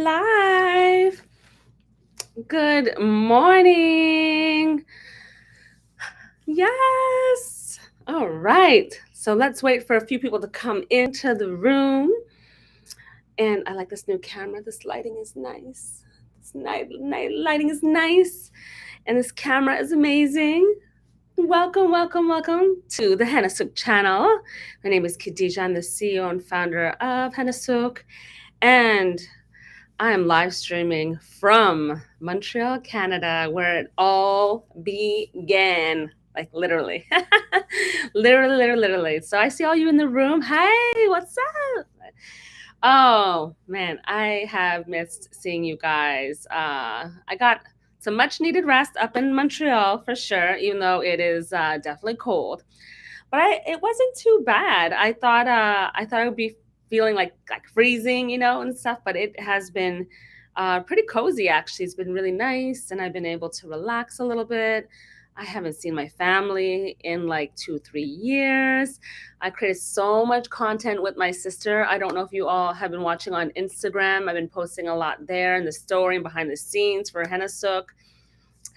live. Good morning. Yes. All right. So let's wait for a few people to come into the room. And I like this new camera. This lighting is nice. This night lighting is nice. And this camera is amazing. Welcome, welcome, welcome to the Hennasooq channel. My name is Khadija. I'm the CEO and founder of Hennasooq. And I am live streaming from Montreal, Canada, where it all began. Like literally. Literally. So I see all you in the room. Hey, what's up? Oh man, I have missed seeing you guys. I got some much needed rest up in Montreal for sure, even though it is definitely cold. But it wasn't too bad. I thought I would be feeling like freezing, and stuff. But it has been pretty cozy actually. It's been really nice, and I've been able to relax a little bit. I haven't seen my family in like 2, 3 years. I created so much content with my sister. I don't know if you all have been watching on Instagram. I've been posting a lot there in the story and behind the scenes for Hennasooq.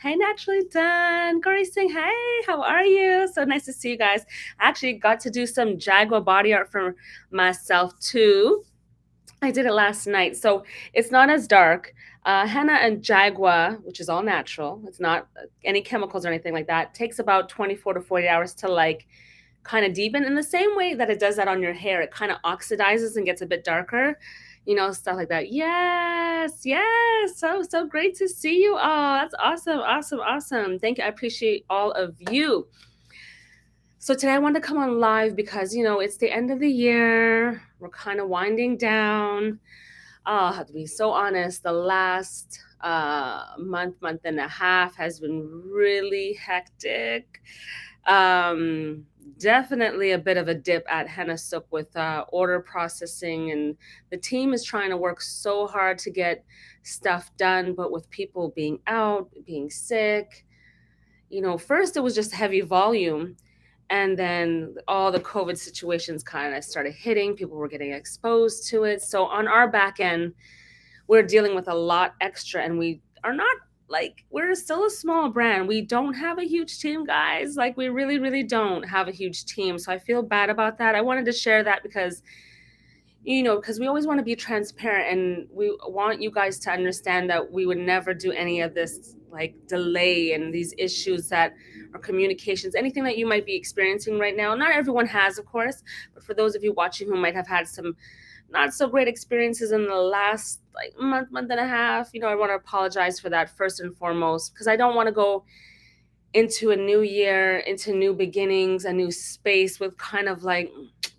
Hey, Naturally Done. Corey saying, hey, how are you? So nice to see you guys. I actually got to do some Jaguar body art for myself too. I did it last night. So it's not as dark. Henna and Jaguar, which is all natural, it's not any chemicals or anything like that, takes about 24 to 40 hours to like kind of deepen in the same way that it does that on your hair. It kind of oxidizes and gets a bit darker, stuff like that. Yes. So great to see you all. That's awesome. Thank you. I appreciate all of you. So today I wanted to come on live because, it's the end of the year. We're kind of winding down. I have to be so honest. The last month and a half has been really hectic. Definitely a bit of a dip at Hennasooq with order processing, and the team is trying to work so hard to get stuff done, but with people being out, being sick, first it was just heavy volume, and then all the COVID situations kind of started hitting. People were getting exposed to it. So on our back end, we're dealing with a lot extra, and we are not we're still a small brand. We don't have a huge team, guys. Like we really don't have a huge team. So I feel bad about that. I wanted to share that because because we always want to be transparent, and we want you guys to understand that we would never do any of this like delay and these issues that are communications, anything that you might be experiencing right now. Not everyone has, of course, but for those of you watching who might have had some not so great experiences in the last like month and a half, I want to apologize for that first and foremost, because I don't want to go into a new year, into new beginnings, a new space with kind of like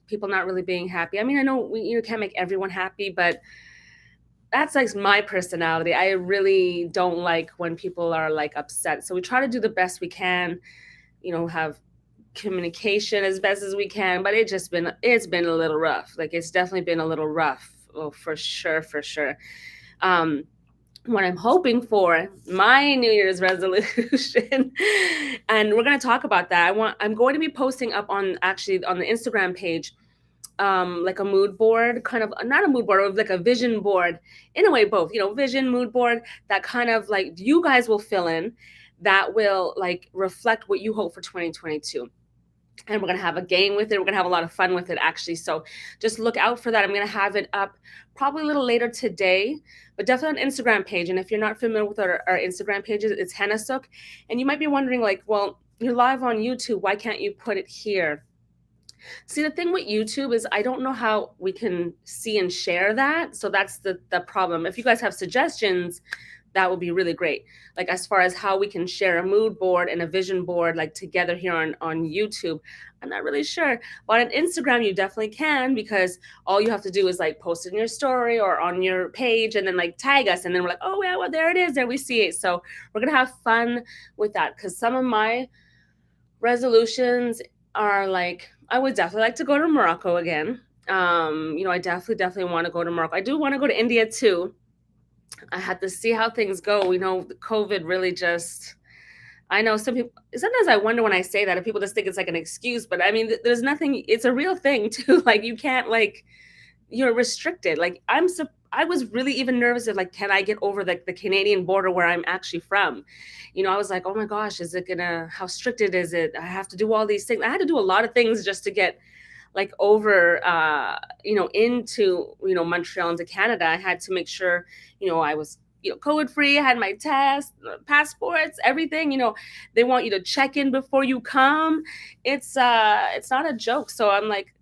people not really being happy. I mean, I know you can't make everyone happy, but that's like my personality. I really don't like when people are like upset. So we try to do the best we can, have communication as best as we can, but it's been a little rough. Like it's definitely been a little rough. Oh, for sure. What I'm hoping for, my New Year's resolution, and we're going to talk about that. I'm going to be posting up on the Instagram page, like a mood board, kind of not a mood board, like a vision board, in a way, both, vision, mood board, that kind of like you guys will fill in, that will like reflect what you hope for 2022. And we're going to have a game with it. We're going to have a lot of fun with it, actually. So just look out for that. I'm going to have it up probably a little later today, but definitely on Instagram page. And if you're not familiar with our Instagram pages, it's Hennasooq. And you might be wondering, like, well, you're live on YouTube. Why can't you put it here? See, the thing with YouTube is I don't know how we can see and share that. So that's the problem. If you guys have suggestions, that would be really great. Like as far as how we can share a mood board and a vision board like together here on YouTube, I'm not really sure. But on Instagram, you definitely can, because all you have to do is like post it in your story or on your page and then like tag us. And then we're like, oh, yeah, well, there it is. There we see it. So we're going to have fun with that, because some of my resolutions are like, I would definitely like to go to Morocco again. I definitely want to go to Morocco. I do want to go to India too. I had to see how things go. The COVID really just, I know some people, sometimes I wonder when I say that if people just think it's like an excuse, but I mean, there's nothing, it's a real thing too. Like you can't you're restricted. Like I was really even nervous of like, can I get over the Canadian border where I'm actually from? I was like, oh my gosh, is it gonna, how strict it is it? I have to do all these things. I had to do a lot of things just to get like over, into, Montreal, into Canada. I had to make sure, I was, COVID free. I had my test, passports, everything. They want you to check in before you come. It's not a joke. So I'm like,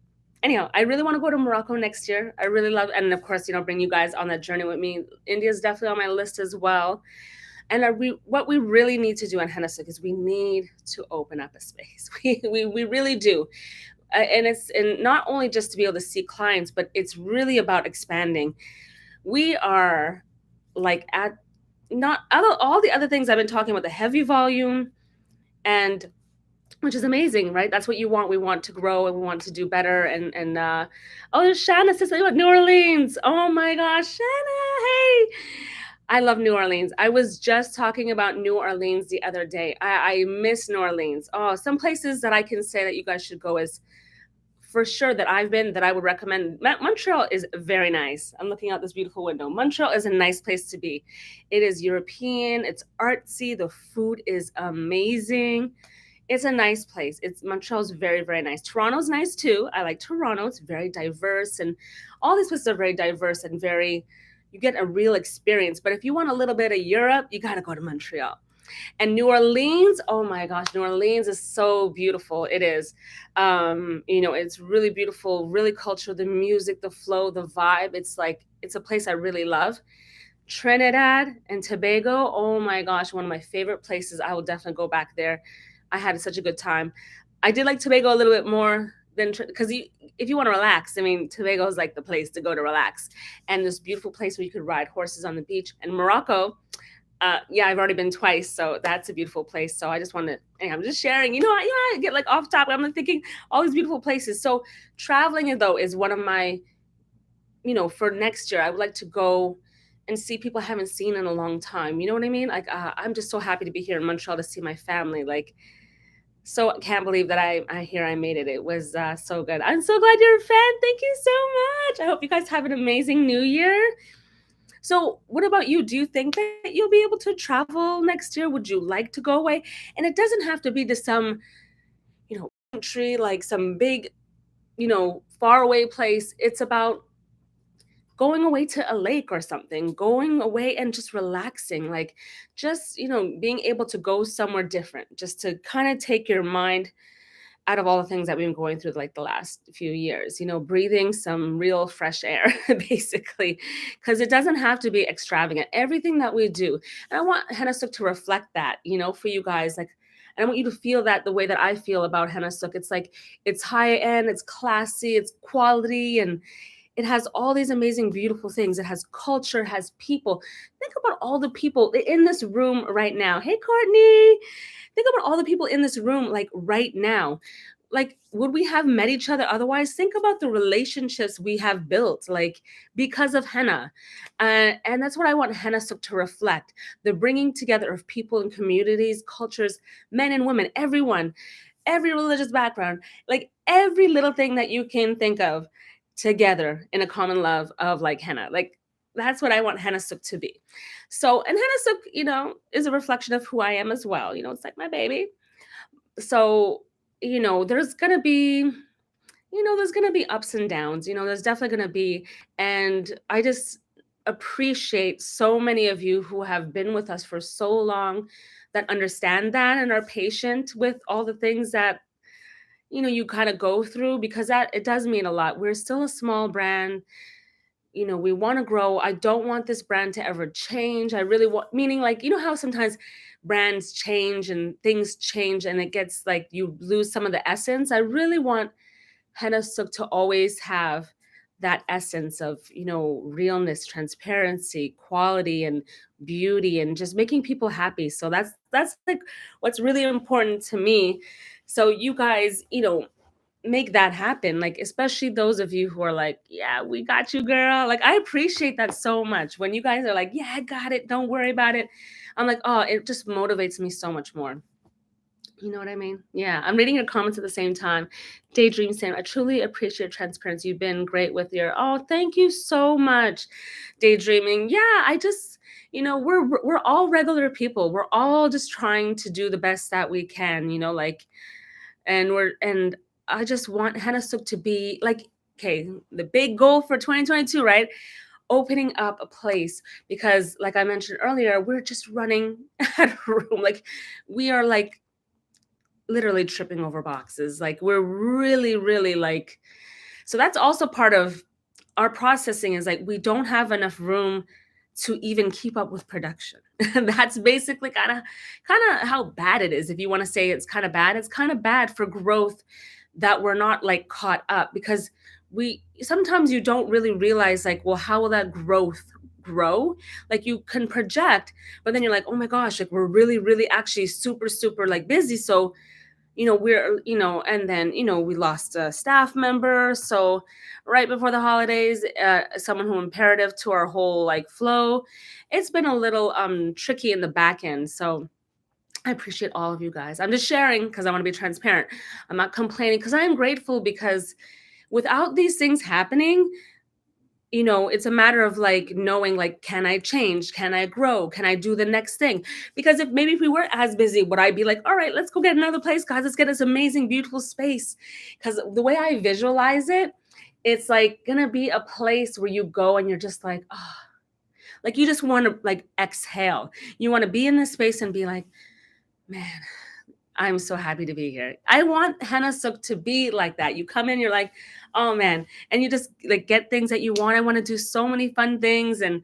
anyhow, I really want to go to Morocco next year. I really love, and of course, bring you guys on that journey with me. India is definitely on my list as well. And what we really need to do in Hennessey is we need to open up a space. We really do. And it's, and not only just to be able to see clients, but it's really about expanding. We are like at, not other, all the other things I've been talking about, the heavy volume, and which is amazing, right? That's what you want. We want to grow and we want to do better. And oh, there's Shanna says something about New Orleans. Oh my gosh, Shanna, hey. I love New Orleans. I was just talking about New Orleans the other day. I miss New Orleans. Oh, some places that I can say that you guys should go is, for sure, that I've been, that I would recommend. Montreal is very nice. I'm looking out this beautiful window. Montreal is a nice place to be. It is European, it's artsy, the food is amazing. It's a nice place. Montreal's very, very nice. Toronto's nice too. I like Toronto. It's very diverse, and all these places are very diverse and very, you get a real experience. But if you want a little bit of Europe, you got to go to Montreal. And New Orleans, oh my gosh, New Orleans is so beautiful. It is. It's really beautiful, really cultural, the music, the flow, the vibe. It's like, it's a place I really love. Trinidad and Tobago, oh my gosh, one of my favorite places. I will definitely go back there. I had such a good time. I did like Tobago a little bit more than, because if you want to relax, I mean, Tobago is like the place to go to relax. And this beautiful place where you could ride horses on the beach. And Morocco, yeah, I've already been twice, so that's a beautiful place. So I just want to, I'm just sharing. I get like off topic. I'm like thinking all these beautiful places. So traveling, though, is one of my, for next year, I would like to go and see people I haven't seen in a long time. You know what I mean? Like, I'm just so happy to be here in Montreal to see my family. Like, so I can't believe that I made it. It was so good. I'm so glad you're a fan. Thank you so much. I hope you guys have an amazing new year. So what about you? Do you think that you'll be able to travel next year? Would you like to go away? And it doesn't have to be to some, country, like some big, far away place. It's about going away to a lake or something, going away and just relaxing, like just, being able to go somewhere different, just to kind of take your mind out of all the things that we've been going through like the last few years, breathing some real fresh air, basically, because it doesn't have to be extravagant. Everything that we do, and I want Hennasooq to reflect that, for you guys, like, and I want you to feel that the way that I feel about Hennasooq. It's like, it's high end, it's classy, it's quality, and it has all these amazing, beautiful things. It has culture, has people. Think about all the people in this room right now. Hey, Courtney. Think about all the people in this room, like right now. Like, would we have met each other otherwise? Think about the relationships we have built, like, because of henna. And that's what I want Hennasooq to reflect, the bringing together of people and communities, cultures, men and women, everyone, every religious background, like every little thing that you can think of together in a common love of like henna. Like, that's what I want Hennasooq to be. So, and Hennasooq, is a reflection of who I am as well. It's like my baby. So, there's gonna be, there's gonna be ups and downs. There's definitely gonna be, and I just appreciate so many of you who have been with us for so long, that understand that and are patient with all the things that you kind of go through, because that, it does mean a lot. We're still a small brand. We want to grow. I don't want this brand to ever change. I really want, meaning, like, how sometimes brands change and things change and it gets like you lose some of the essence. I really want Hennasooq to always have that essence of, realness, transparency, quality, and beauty, and just making people happy. So that's like what's really important to me. So you guys, make that happen, like, especially those of you who are like, yeah, we got you, girl. Like, I appreciate that so much when you guys are like, yeah, I got it, don't worry about it. I'm like, oh, it just motivates me so much more. You know what I mean? Yeah, I'm reading your comments at the same time. Daydream saying, I truly appreciate your transparency. You've been great with your, oh, thank you so much. Daydreaming. Yeah, I just, we're all regular people. We're all just trying to do the best that we can, like, and I just want Hennasooq to be like, okay, the big goal for 2022, right? Opening up a place because like I mentioned earlier, we're just running out of room. Like we are like literally tripping over boxes. Like we're really, really like, so that's also part of our processing is like we don't have enough room to even keep up with production. And that's basically kind of how bad it is. If you want to say it's kind of bad for growth that we're not like caught up because we sometimes you don't really realize like, well, how will that growth grow? Like you can project, but then you're like, oh my gosh, like we're really, really actually super, super like busy. So we're and then we lost a staff member, so right before the holidays, someone who imperative to our whole like flow. It's been a little tricky in the back end, so I appreciate all of you guys. I'm just sharing because I want to be transparent. I'm not complaining because I am grateful because without these things happening, it's a matter of like knowing like, can I change? Can I grow? Can I do the next thing? Because if we weren't as busy, would I be like, all right, let's go get another place, guys. Let's get this amazing, beautiful space. Because the way I visualize it, it's like gonna be a place where you go and you're just like, oh, like you just want to like exhale. You want to be in this space and be like, man, I'm so happy to be here. I want Hennasooq to be like that. You come in, you're like, oh man, and you just like get things that you want. I want to do so many fun things, and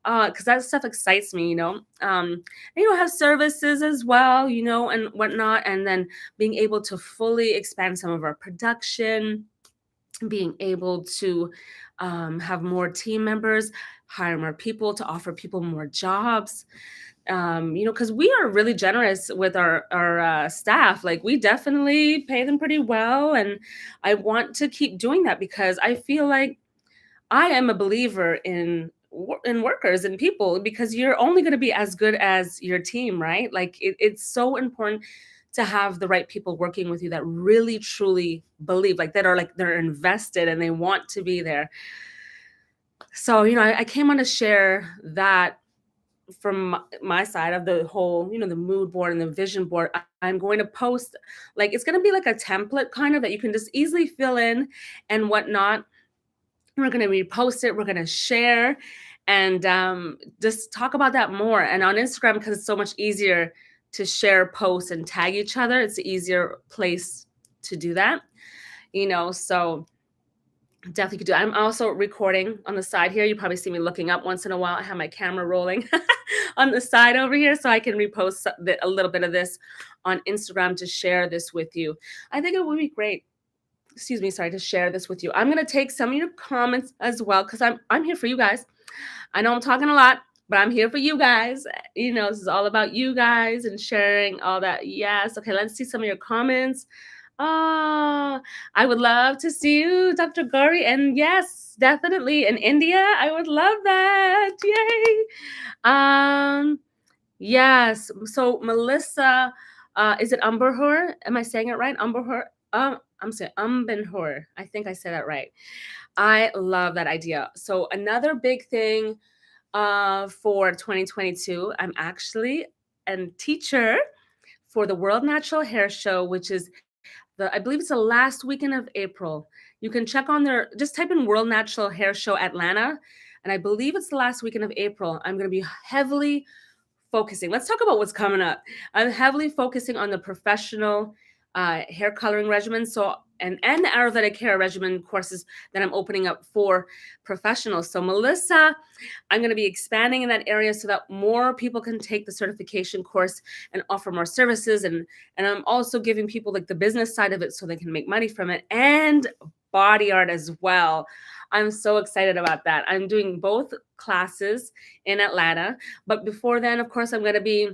because that stuff excites me, and, have services as well, and whatnot, and then being able to fully expand some of our production, being able to have more team members, hire more people to offer people more jobs, because we are really generous with our staff. Like we definitely pay them pretty well, and I want to keep doing that because I feel like I am a believer in workers and people because you're only going to be as good as your team, right? Like it's so important to have the right people working with you that really truly believe, like that are like they're invested and they want to be there. So I came on to share that from my side of the whole, the mood board and the vision board. I'm going to post, like, it's going to be like a template kind of that you can just easily fill in and whatnot. We're going to repost it. We're going to share and just talk about that more. And on Instagram, because it's so much easier to share posts and tag each other, it's the easier place to do that, so definitely could do. I'm also recording on the side here. You probably see me looking up once in a while. I have my camera rolling on the side over here so I can repost a little bit of this on Instagram to share this with you. I think it would be great. Excuse me, sorry, to share this with you. I'm going to take some of your comments as well because I'm here for you guys. I know I'm talking a lot, but I'm here for you guys. This is all about you guys and sharing all that. Yes. Okay, let's see some of your comments. Oh, I would love to see you, Dr. Gauri. And yes, definitely in India. I would love that. Yay. Yes. So Melissa, is it Umberhur? Am I saying it right? Umberhur? I'm saying Umbenhur. I think I said that right. I love that idea. So another big thing for 2022, I'm actually a teacher for the World Natural Hair Show, which is I believe it's the last weekend of April. You can check on just type in World Natural Hair Show Atlanta, and I believe it's the last weekend of April. I'm going to be heavily focusing. Let's talk about what's coming up. I'm heavily focusing on the professional hair coloring regimen. So and the Ayurvedic hair regimen courses that I'm opening up for professionals. So Melissa, I'm going to be expanding in that area so that more people can take the certification course and offer more services. And I'm also giving people like the business side of it so they can make money from it and body art as well. I'm so excited about that. I'm doing both classes in Atlanta. But before then, of course, I'm going to be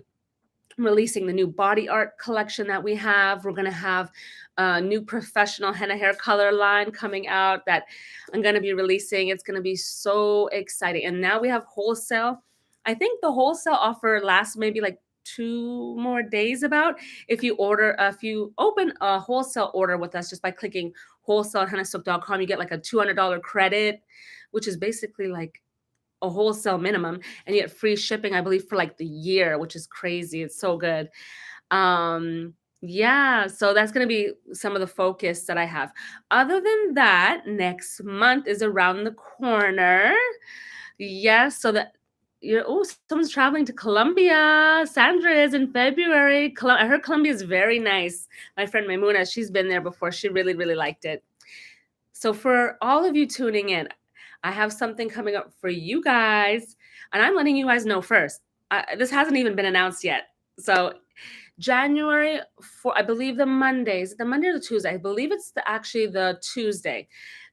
releasing the new body art collection that we have. We're going to have a new professional henna hair color line coming out that I'm going to be releasing. It's going to be so exciting. And now we have wholesale. I think the wholesale offer lasts maybe like 2 more days about. If you open a wholesale order with us just by clicking wholesale at hennasooq.com, you get like a $200 credit, which is basically like a wholesale minimum, and you get free shipping, I believe, for like the year, which is crazy. It's so good. Yeah, so that's going to be some of the focus that I have. Other than that, next month is around the corner. Yes, so that you're oh, someone's traveling to Colombia. Sandra is in February. I heard Colombia is very nice. My friend Maimuna, she's been there before. She really, really liked it. So for all of you tuning in, I have something coming up for you guys, and I'm letting you guys know first. This hasn't even been announced yet. So January 4, I believe the Monday, is it the Monday or the Tuesday? I believe it's actually the Tuesday,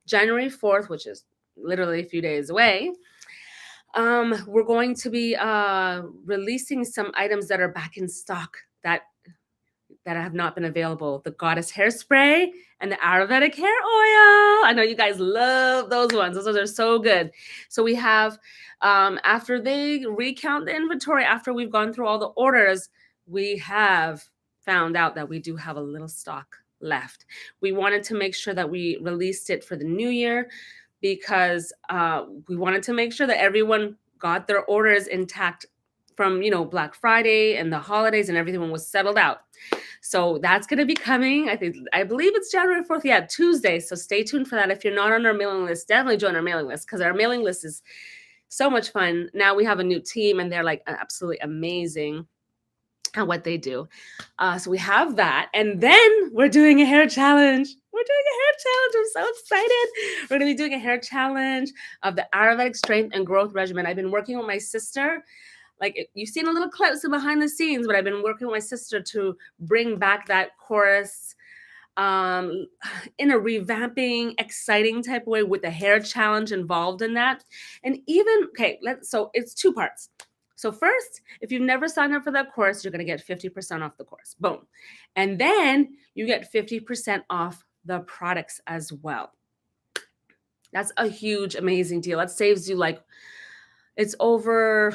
January 4th, which is literally a few days away. We're going to be releasing some items that are back in stock that have not been available. The Goddess Hairspray and the Ayurvedic Hair Oil. I know you guys love those ones. Those are so good. So we have, after they recount the inventory, after we've gone through all the orders, we have found out that we do have a little stock left. We wanted to make sure that we released it for the new year because we wanted to make sure that everyone got their orders intact from, Black Friday and the holidays, and everything was settled out. So that's going to be coming. I believe it's January 4th. Yeah, Tuesday. So stay tuned for that. If you're not on our mailing list, definitely join our mailing list, because our mailing list is so much fun. Now we have a new team, and they're like absolutely amazing at what they do. So we have that. And then we're doing a hair challenge. I'm so excited. We're going to be doing a hair challenge of the Ayurvedic Strength and Growth Regimen. I've been working with my sister. Like, you've seen a little clips of behind the scenes, but I've been working with my sister to bring back that course in a revamping, exciting type of way, with the hair challenge involved in that. And even, so it's 2 parts. So first, if you've never signed up for that course, you're going to get 50% off the course. Boom. And then you get 50% off the products as well. That's a huge, amazing deal. That saves you it's over...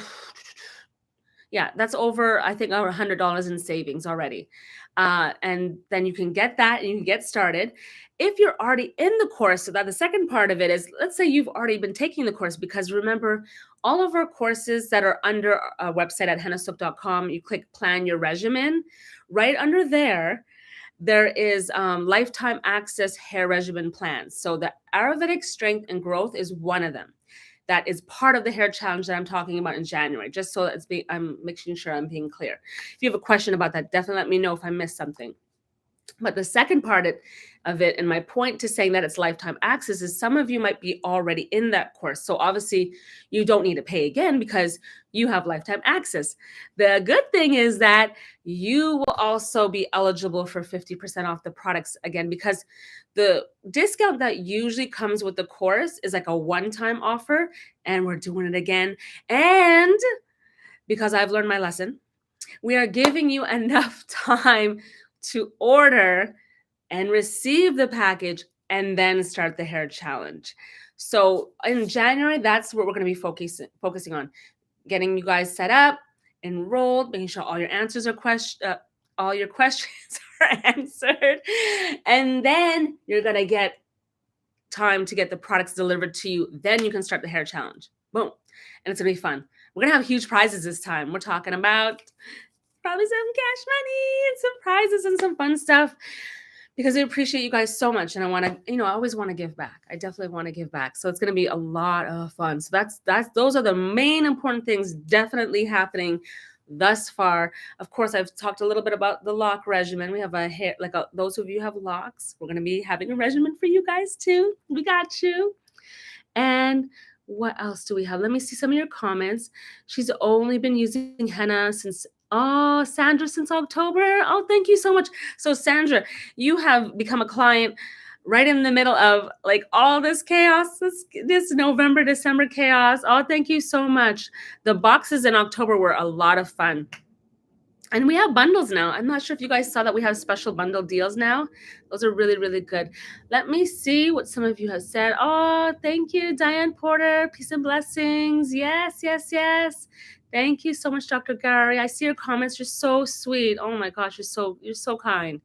Yeah, that's over, I think, over $100 in savings already. And then you can get that and you can get started. If you're already in the course, so that the second part of it is, let's say you've already been taking the course, because remember, all of our courses that are under our website at hennasooq.com, you click Plan Your Regimen. Right under there is lifetime access hair regimen plans. So the Ayurvedic Strength and Growth is one of them. That is part of the hair challenge that I'm talking about in January, just so I'm making sure I'm being clear. If you have a question about that, definitely let me know if I missed something. But the second part of it, and my point to saying that it's lifetime access, is some of you might be already in that course. So obviously you don't need to pay again because you have lifetime access. The good thing is that you will also be eligible for 50% off the products again, because the discount that usually comes with the course is like a one-time offer, and we're doing it again. And because I've learned my lesson, we are giving you enough time to order and receive the package and then start the hair challenge. So in January, that's what we're going to be focusing on: getting you guys set up, enrolled, making sure all your answers are all your questions are answered, and then you're going to get time to get the products delivered to you. Then you can start the hair challenge. Boom. And it's going to be fun. We're going to have huge prizes this time. We're talking about probably some cash money and some prizes and some fun stuff, because I appreciate you guys so much. And I want to, I always want to give back. I definitely want to give back. So it's going to be a lot of fun. So those are the main important things definitely happening thus far. Of course, I've talked a little bit about the lock regimen. We have a hair, those of you who have locks, we're going to be having a regimen for you guys too. We got you. And what else do we have? Let me see some of your comments. She's only been using henna since Sandra, since October. Oh, thank you so much. So Sandra, you have become a client right in the middle of all this chaos, this November, December chaos. Oh, thank you so much. The boxes in October were a lot of fun. And we have bundles now. I'm not sure if you guys saw that we have special bundle deals now. Those are really, really good. Let me see what some of you have said. Oh, thank you, Diane Porter. Peace and blessings. Yes, yes, yes. Thank you so much, Dr. Gary. I see your comments. You're so sweet. Oh my gosh, you're so kind.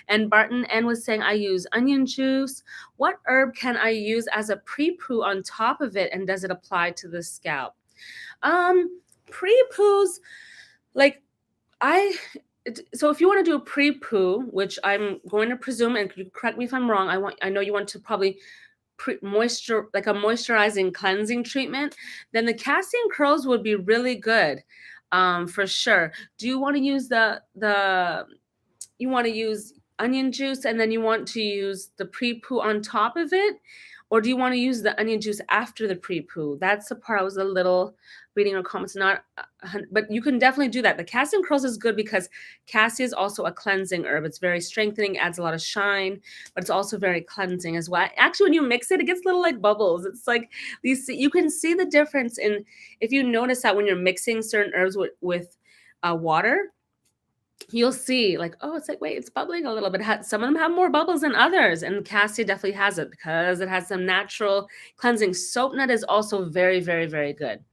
And Barton N was saying, I use onion juice. What herb can I use as a pre-poo on top of it, and does it apply to the scalp? Pre-poos, like so if you want to do a pre-poo, which I'm going to presume, and you correct me if I'm wrong, I know you want to probably like a moisturizing cleansing treatment, then the casting curls would be really good, for sure. Do you want to use you want to use onion juice and then you want to use the pre-poo on top of it? Or do you want to use the onion juice after the pre-poo? That's the part I was a little reading your comments, but you can definitely do that. The casting curls is good because cassia is also a cleansing herb. It's very strengthening, adds a lot of shine, but it's also very cleansing as well. Actually, when you mix it, it gets little like bubbles. It's like you can see the difference if you notice that when you're mixing certain herbs with water, you'll see like, oh, it's like, wait, it's bubbling a little bit. Some of them have more bubbles than others, and cassia definitely has it because it has some natural cleansing. Soap nut is also very, very, very good.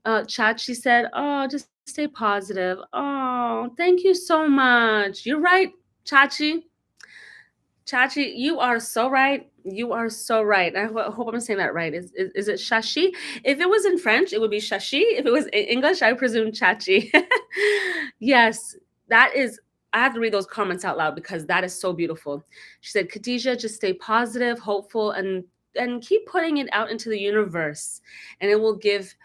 Chachi said, oh, just stay positive. Oh, thank you so much. You're right, Chachi. Chachi, you are so right. You are so right. I hope I'm saying that right. Is it Shashi? If it was in French, it would be Shashi. If it was in English, I presume Chachi. Yes, that is. I have to read those comments out loud because that is so beautiful. She said, Khadija, just stay positive, hopeful, and keep putting it out into the universe, and it will give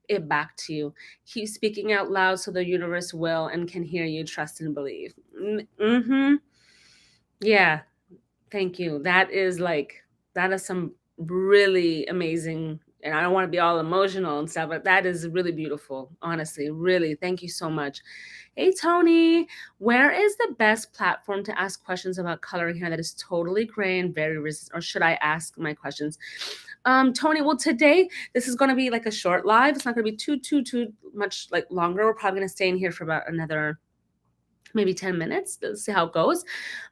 it back to you. Keep speaking out loud so the universe will and can hear you. Trust and believe. Mm-hmm. Yeah. Thank you. That is some really amazing, and I don't want to be all emotional and stuff, but that is really beautiful. Honestly, really. Thank you so much. Hey, Tony, where is the best platform to ask questions about coloring hair that is totally gray and very resistant? Or should I ask my questions? Tony, well, today this is going to be like a short live. It's not going to be too much like longer. We're probably going to stay in here for about another maybe 10 minutes. Let's see how it goes.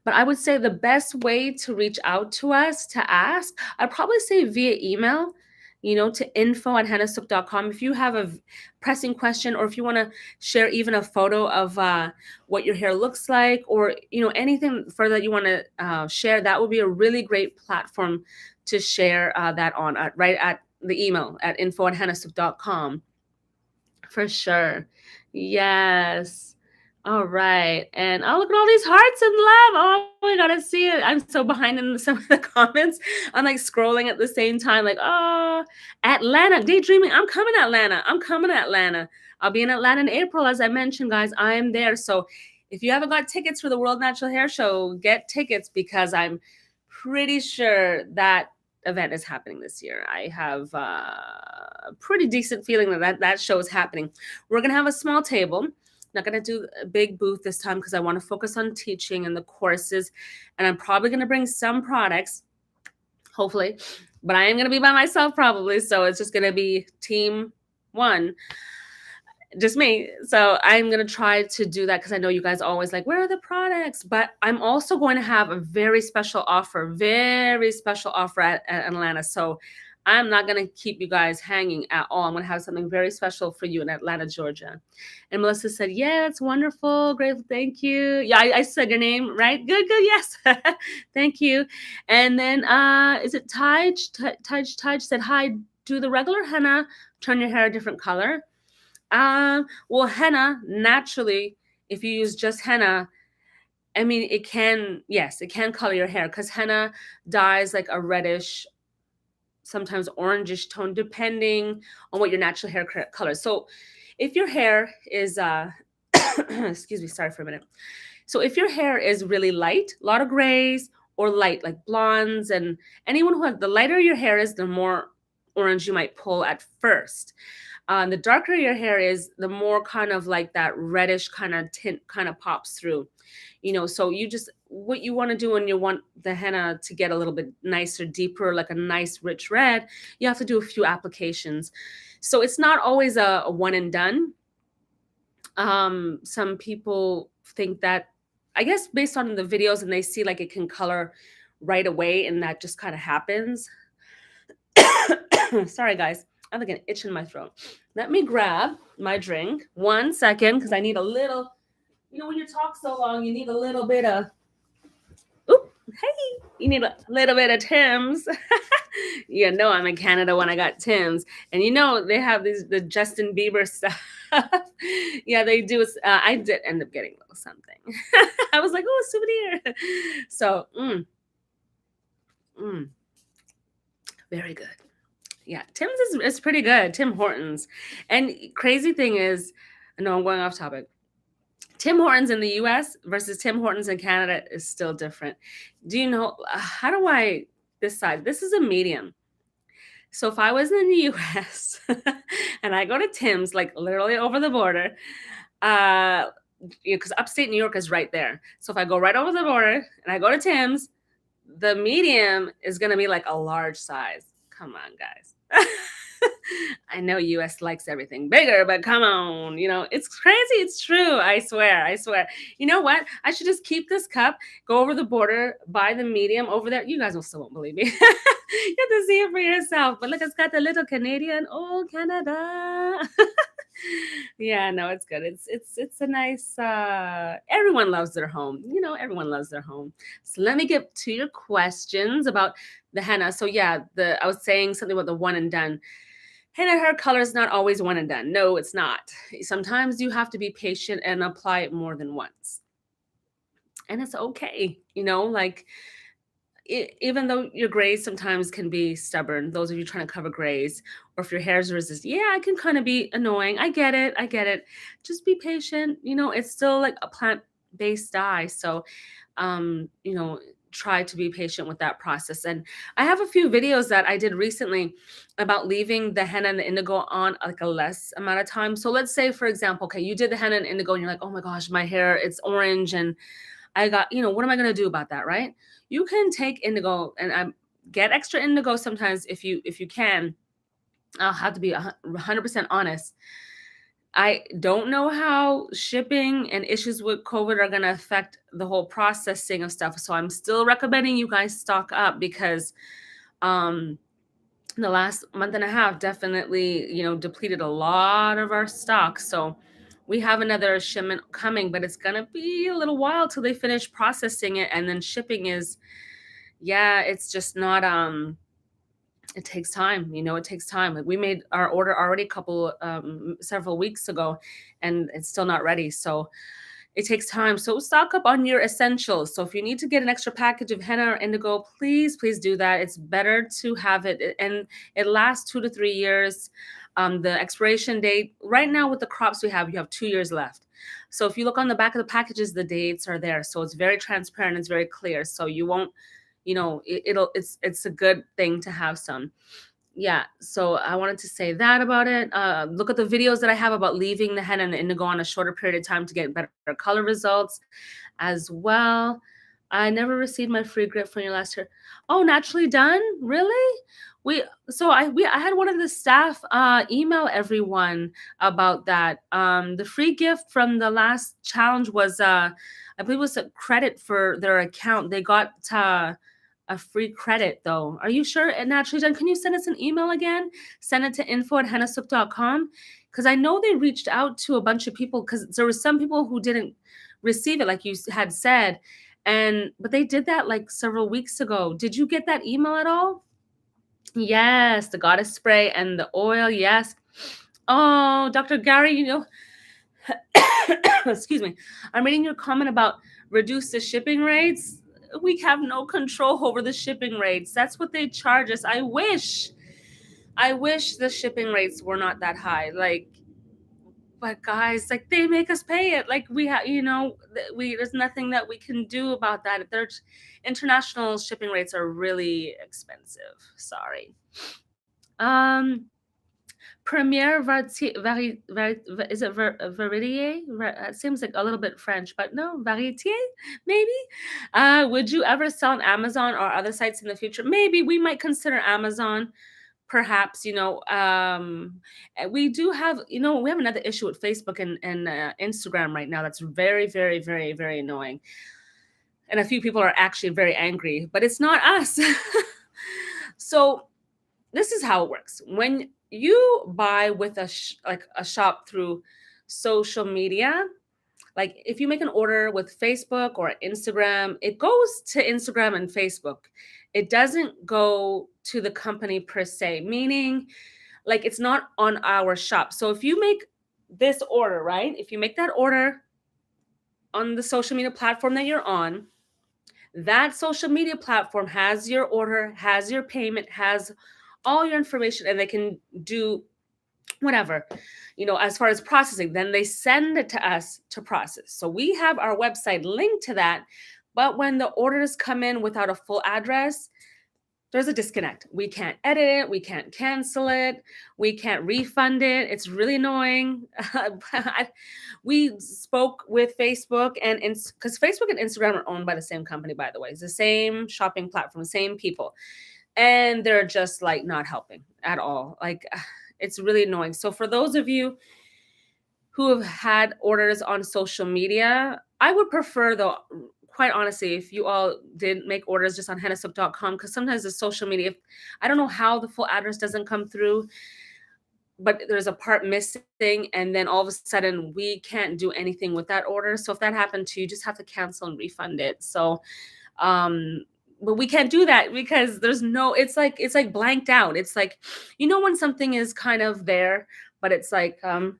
But I would say the best way to reach out to us to ask, I'd probably say via email, to info@hennasooq.com. If you have a pressing question, or if you want to share even a photo of what your hair looks like, or, anything further that you want to share, that would be a really great platform to share that on, right at the email at info@hennasooq.com. For sure. Yes. All right. And oh, look at all these hearts and love. Oh, I gotta see it. I'm so behind in some of the comments. I'm like scrolling at the same time, like, oh, Atlanta, daydreaming. I'm coming to Atlanta. I'll be in Atlanta in April, as I mentioned, guys. I am there. So if you haven't got tickets for the World Natural Hair Show, get tickets because I'm pretty sure that event is happening this year. I have a pretty decent feeling that show is happening. We're gonna have a small table. Not going to do a big booth this time because I want to focus on teaching and the courses. And I'm probably going to bring some products, hopefully, but I am going to be by myself probably. So it's just going to be team one, just me. So I'm going to try to do that because I know you guys always like, where are the products? But I'm also going to have a very special offer at Atlanta. So I'm not going to keep you guys hanging at all. I'm going to have something very special for you in Atlanta, Georgia. And Melissa said, yeah, it's wonderful. Grateful. Thank you. Yeah, I said your name, right? Good. Yes. Thank you. And then is it Taj? Taj said, hi, do the regular henna turn your hair a different color? Well, henna, naturally, if you use just henna, I mean, it can color your hair because henna dyes like a reddish, sometimes orangish tone, depending on what your natural hair color is. So if your hair is, excuse me, sorry for a minute. So if your hair is really light, a lot of grays, or light, like blondes, and anyone who has, the lighter your hair is, the more orange you might pull at first. The darker your hair is, the more kind of like that reddish kind of tint kind of pops through. So what you want to do when you want the henna to get a little bit nicer, deeper, like a nice rich red, you have to do a few applications. So it's not always a one and done. Some people think that, I guess, based on the videos, and they see like it can color right away, and that just kind of happens. Sorry, guys. I have like an itch in my throat. Let me grab my drink. 1 second, because I need a little. When you talk so long, you need a little bit of. Oop, hey, you need a little bit of Tim's. I'm in Canada when I got Tim's, and they have the Justin Bieber stuff. Yeah, they do. I did end up getting a little something. I was like, oh, a souvenir. So, mm, very good. Yeah, Tim's is pretty good. Tim Hortons. And crazy thing is, I know I'm going off topic. Tim Hortons in the US versus Tim Hortons in Canada is still different. Do you know, how do I decide? This is a medium. So if I was in the US and I go to Tim's, like literally over the border, because upstate New York is right there. So if I go right over the border and I go to Tim's, the medium is going to be like a large size. Come on, guys. I know US likes everything bigger, but come on, it's crazy. It's true. I swear. I swear. You know what? I should just keep this cup, go over the border, buy the medium over there. You guys still won't believe me. You have to see it for yourself. But look, it's got the little Canadian. Oh, Canada. Yeah, no, it's good. It's a nice everyone loves their home. Everyone loves their home. So let me get to your questions about the henna. So yeah, I was saying something about the one and done. Henna hair color is not always one and done. No, it's not. Sometimes you have to be patient and apply it more than once. And it's okay. Like even though your grays sometimes can be stubborn, those of you trying to cover grays, or if your hair's resistant, yeah, it can kind of be annoying. I get it. I get it. Just be patient. It's still like a plant-based dye. So, try to be patient with that process. And I have a few videos that I did recently about leaving the henna and the indigo on like a less amount of time. So let's say, for example, okay, you did the henna and indigo and you're like, oh my gosh, my hair, it's orange and I got, what am I going to do about that? Right. You can take indigo and get extra indigo sometimes if you can. I'll have to be 100% honest. I don't know how shipping and issues with COVID are going to affect the whole processing of stuff. So I'm still recommending you guys stock up because the last month and a half definitely, depleted a lot of our stock. So we have another shipment coming, but it's going to be a little while till they finish processing it. And then shipping is, yeah, it's just not, it takes time. It takes time. Like we made our order already several weeks ago and it's still not ready. So it takes time. So stock up on your essentials. So if you need to get an extra package of henna or indigo, please do that. It's better to have it. And it lasts 2 to 3 years. The expiration date, right now with the crops you have 2 years left. So if you look on the back of the packages, the dates are there. So it's very transparent. It's very clear. So you won't, it's a good thing to have some. Yeah, so I wanted to say that about it. Look at the videos that I have about leaving the henna and the indigo on a shorter period of time to get better color results as well. I never received my free gift from your last year. Oh, naturally done? Really? I had one of the staff email everyone about that. The free gift from the last challenge was I believe it was a credit for their account. They got a free credit though. Are you sure? And naturally done. Can you send us an email again? Send it to info@hennasooq.com. Because I know they reached out to a bunch of people because there were some people who didn't receive it, like you had said. But they did that like several weeks ago. Did you get that email at all? Yes, the goddess spray and the oil. Yes. Oh, Dr. Gary, excuse me. I'm reading your comment about reduce the shipping rates. We have no control over the shipping rates. That's what they charge us. I wish the shipping rates were not that high. But guys, like they make us pay it. Like we have, there's nothing that we can do about that. There's international shipping rates are really expensive. Sorry. Premier is it Veritier? It seems like a little bit French, but no, Veritier, maybe. Would you ever sell on Amazon or other sites in the future? Maybe we might consider Amazon, perhaps, we do have, we have another issue with Facebook and Instagram right now that's very, very, very, very annoying. And a few people are actually very angry, but it's not us. So this is how it works. When you buy with like a shop through social media, like if you make an order with Facebook or Instagram, it goes to Instagram and Facebook. It doesn't go to the company per se, meaning like it's not on our shop. So if you make this order, right? If you make that order on the social media platform that you're on, that social media platform has your order, has your payment, has all your information, and they can do whatever, as far as processing. Then they send it to us to process. So we have our website linked to that. But when the orders come in without a full address, there's a disconnect. We can't edit it. We can't cancel it. We can't refund it. It's really annoying. We spoke with Facebook and because Facebook and Instagram are owned by the same company, by the way. It's the same shopping platform, same people. And they're just like not helping at all. Like it's really annoying. So for those of you who have had orders on social media, I would prefer, though, quite honestly, if you all did make orders just on Hennasooq.com, because sometimes the social media, I don't know how the full address doesn't come through, but there's a part missing, and then all of a sudden we can't do anything with that order. So if that happened to you, just have to cancel and refund it. So, but we can't do that because there's no, it's like blanked out. It's like, when something is kind of there, but it's like, oh,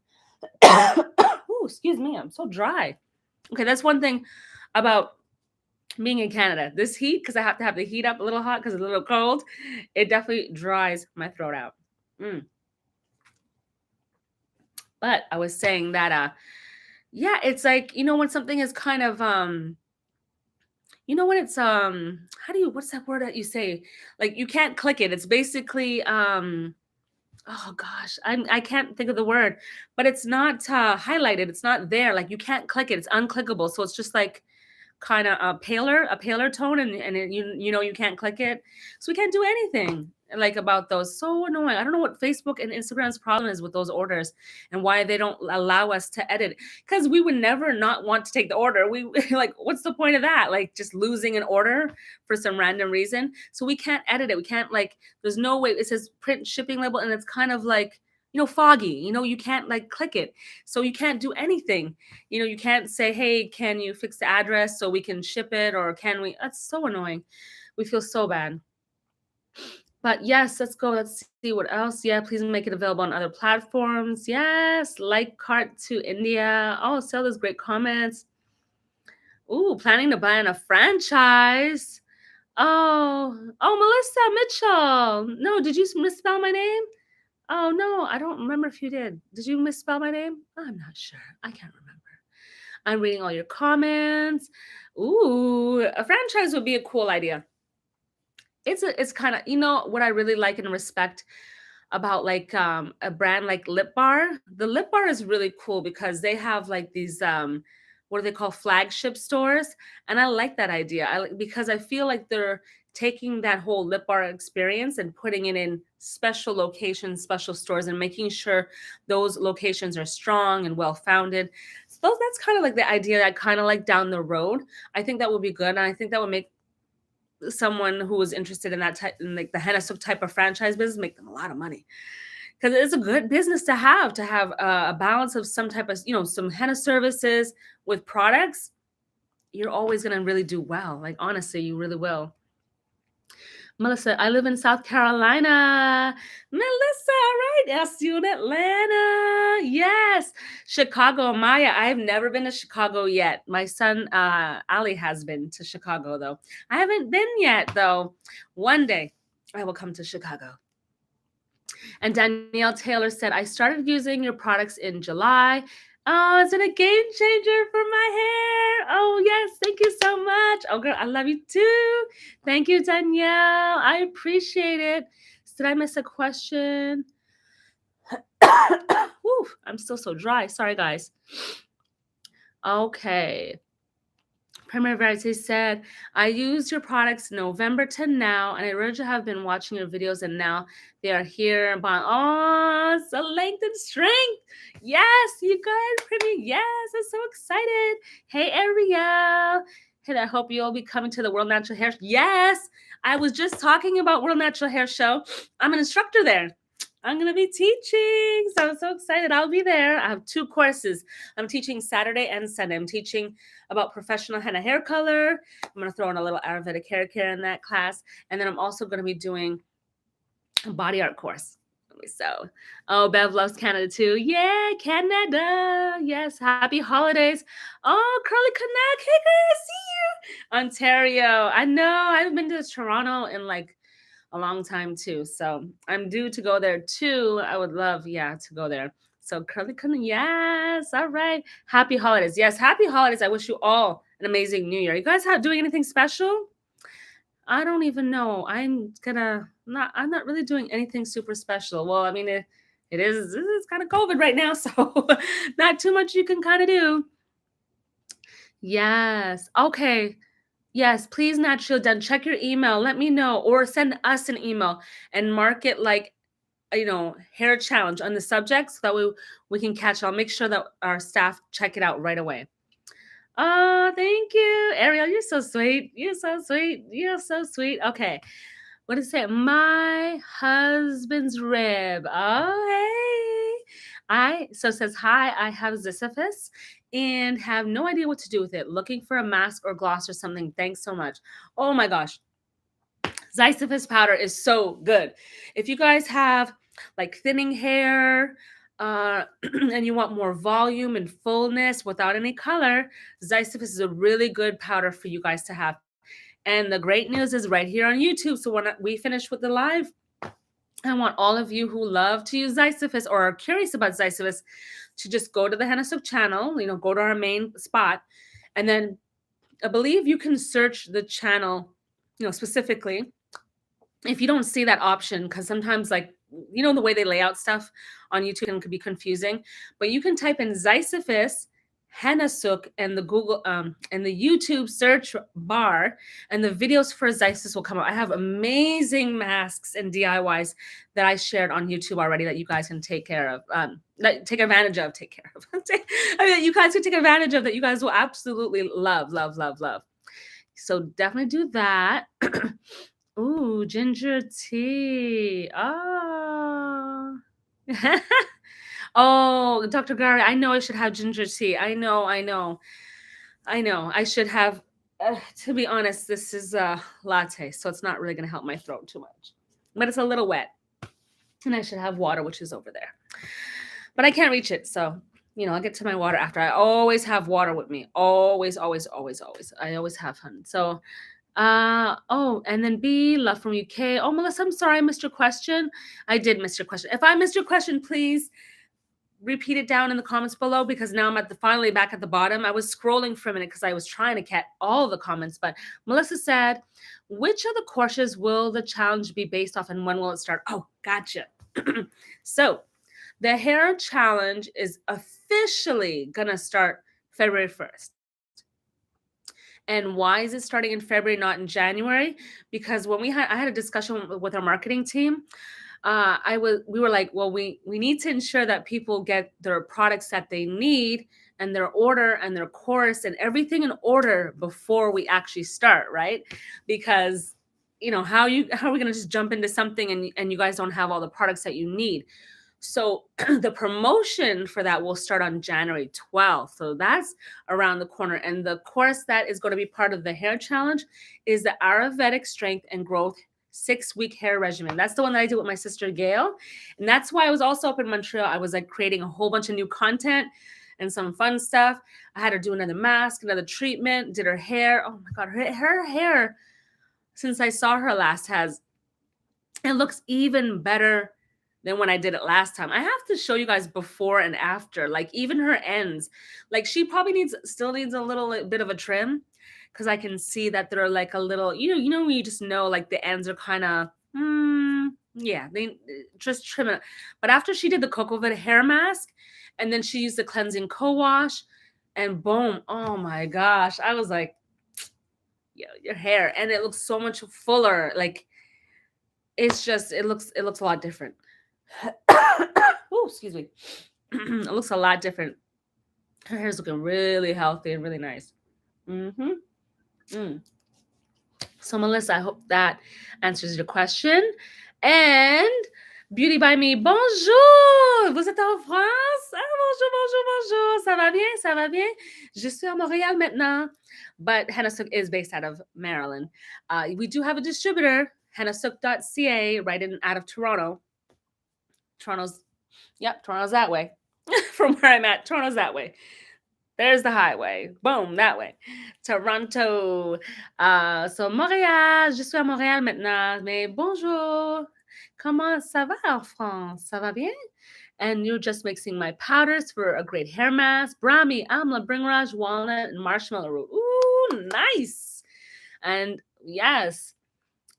excuse me, I'm so dry. Okay, that's one thing about being in Canada. This heat, because I have to have the heat up a little hot because it's a little cold, it definitely dries my throat out. But I was saying that, yeah, it's like, when something is kind of, when it's, what's that word that you say? Like you can't click it. It's basically, oh gosh, I can't think of the word, but it's not highlighted. It's not there. Like you can't click it. It's unclickable. So it's just like kind of a paler tone, and you can't click it. So we can't do anything like about those. So annoying. I don't know what Facebook and Instagram's problem is with those orders and why they don't allow us to edit, because we would never not want to take the order. We like, what's the point of that? Like just losing an order for some random reason. So we can't edit it. We can't, like, there's no way. It says print shipping label and it's kind of like, foggy, you can't like click it. So you can't do anything. You can't say, hey, can you fix the address so we can ship it? Or can we? That's so annoying. We feel so bad. But yes, let's go. Let's see what else. Yeah, please make it available on other platforms. Yes, like cart to India. Oh, Selda's great comments. Ooh, planning to buy in a franchise. Melissa Mitchell. No, did you misspell my name? Oh, no, I don't remember if you did. Did you misspell my name? I'm not sure. I can't remember. I'm reading all your comments. Ooh, a franchise would be a cool idea. It's kind of, what I really like and respect about like a brand like Lip Bar. The Lip Bar is really cool because they have like these what do they call, flagship stores, and I like that idea. Because I feel like they're taking that whole Lip Bar experience and putting it in special locations, special stores, and making sure those locations are strong and well founded. So that's kind of like the idea that I kind of like down the road. I think that would be good, and I think that would make someone who was interested in that type, in like the Hennasooq type of franchise business, make them a lot of money, because it's a good business to have a balance of some type of, some henna services with products. You're always going to really do well. Like, honestly, you really will. Melissa, I live in South Carolina. Melissa, right? Yes, you in Atlanta. Yes. Chicago, Maya. I've never been to Chicago yet. My son, Ali, has been to Chicago, though. I haven't been yet, though. One day, I will come to Chicago. And Danielle Taylor said, I started using your products in July. Oh, is it a game changer for my hair? Oh, yes. Thank you so much. Oh, girl, I love you too. Thank you, Danielle. I appreciate it. Did I miss a question? Whew, I'm still so dry. Sorry, guys. Okay. Premier Verite said, I used your products November to now, and I really have been watching your videos, and now they are here. But oh, so length and strength. Yes, you guys, Premier. Yes, I'm so excited. Hey, Ariel. Hey, I hope you'll be coming to the World Natural Hair. Yes, I was just talking about World Natural Hair Show. I'm an instructor there. I'm going to be teaching. So I'm so excited. I'll be there. I have 2 courses. I'm teaching Saturday and Sunday. I'm teaching about professional henna hair color. I'm going to throw in a little Ayurvedic hair care in that class. And then I'm also going to be doing a body art course. So, oh, Bev loves Canada too. Yeah, Canada. Yes, happy holidays. Oh, Curly Connect. Hey, girl, see you. Ontario. I know. I've been to Toronto in like a long time too. So I'm due to go there too. I would love, to go there. So Curly Connect. Yes. All right. Happy holidays. Yes, happy holidays. I wish you all an amazing new year. You guys doing anything special? I don't even know. I'm not really doing anything super special. Well, I mean, it's kind of COVID right now, so not too much you can kind of do. Yes. Okay. Yes, please, Natural Done. Check your email. Let me know, or send us an email and mark it like, hair challenge on the subject, so that we can catch it. I'll make sure that our staff check it out right away. Oh, thank you, Ariel. You're so sweet. You're so sweet. You're so sweet. Okay. What is it? My husband's rib. Oh, hey. So it says, hi, I have Ziziphus and have no idea what to do with it. Looking for a mask or gloss or something. Thanks so much. Oh my gosh. Ziziphus powder is so good. If you guys have like thinning hair, and you want more volume and fullness without any color, Ziziphus is a really good powder for you guys to have. And the great news is right here on YouTube. So when we finish with the live, I want all of you who love to use Ziziphus or are curious about Ziziphus to just go to the Hennasooq channel, go to our main spot. And then I believe you can search the channel, specifically. If you don't see that option, because sometimes the way they lay out stuff on YouTube can be confusing, but you can type in Ziziphus Hennasooq and the Google and the YouTube search bar, and the videos for Zeiss will come up. I have amazing masks and DIYs that I shared on YouTube already that you guys can take care of, take advantage of. You guys can take advantage of, that you guys will absolutely love. So definitely do that. Ooh, ginger tea. Oh. Oh, Dr. Gary, I know I should have ginger tea. I know. I should have, to be honest, this is a latte, so it's not really going to help my throat too much. But it's a little wet. And I should have water, which is over there. But I can't reach it, so, I'll get to my water after. I always have water with me. Always. I always have, hun. So, and then B, love from UK. Oh, Melissa, I'm sorry I missed your question. I did miss your question. If I missed your question, please repeat it down in the comments below, because now I'm finally back at the bottom. I was scrolling for a minute because I was trying to get all the comments. But Melissa said, which of the courses will the challenge be based off, and when will it start? Oh, gotcha. So the hair challenge is officially gonna start February 1st. And why is it starting in February, not in January? Because when I had a discussion with our marketing team, we were like, well, we need to ensure that people get their products that they need, and their order and their course and everything in order before we actually start, right? Because how are we going to just jump into something and you guys don't have all the products that you need? So the promotion for that will start on January 12th. So that's around the corner. And the course that is going to be part of the hair challenge is the Ayurvedic Strength and Growth 6-week hair regimen. That's the one that I did with my sister Gail. And that's why I was also up in Montreal. I was creating a whole bunch of new content and some fun stuff. I had her do another mask, another treatment, did her hair. Oh my God, her hair, since I saw her last, it looks even better than when I did it last time. I have to show you guys before and after, even her ends. She probably still needs a little bit of a trim, because I can see that they're a little, when you just know the ends are kind of, they just trim it. But after she did the Cocoa Vita hair mask, and then she used the cleansing co-wash, and boom, oh my gosh, I was like, your hair, and it looks so much fuller. Like it looks a lot different. Oh, excuse me. It looks a lot different. Her hair's looking really healthy and really nice. Mm-hmm. Mm. So, Melissa, I hope that answers your question. And Beauty by Me, bonjour! Vous êtes en France? Ah, bonjour, bonjour, bonjour. Ça va bien? Ça va bien? Je suis à Montréal maintenant. But Hennasooq is based out of Maryland. We do have a distributor, Hennasooq.ca, right out of Toronto. Toronto's that way. From where I'm at, Toronto's that way. There's the highway. Boom, that way. Toronto. So Montréal. Je suis à Montréal maintenant. Mais bonjour. Comment ça va en France? Ça va bien? And you're just mixing my powders for a great hair mask. Brahmi, amla, bringraj, walnut, and marshmallow root. Ooh, nice. And yes,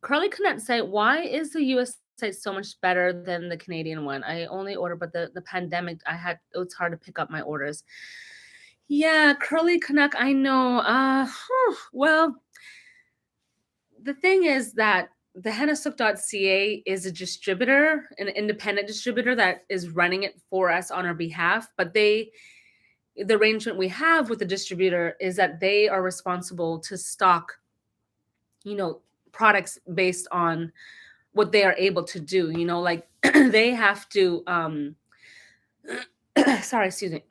Curly Connect say, why is the US site so much better than the Canadian one? I only order, but the pandemic, it's hard to pick up my orders. Yeah, Curly Canuck, I know. Well, the thing is that the Hennasooq.ca is a distributor, an independent distributor that is running it for us on our behalf. But the arrangement we have with the distributor is that they are responsible to stock, products based on what they are able to do. Like they have to sorry, excuse me.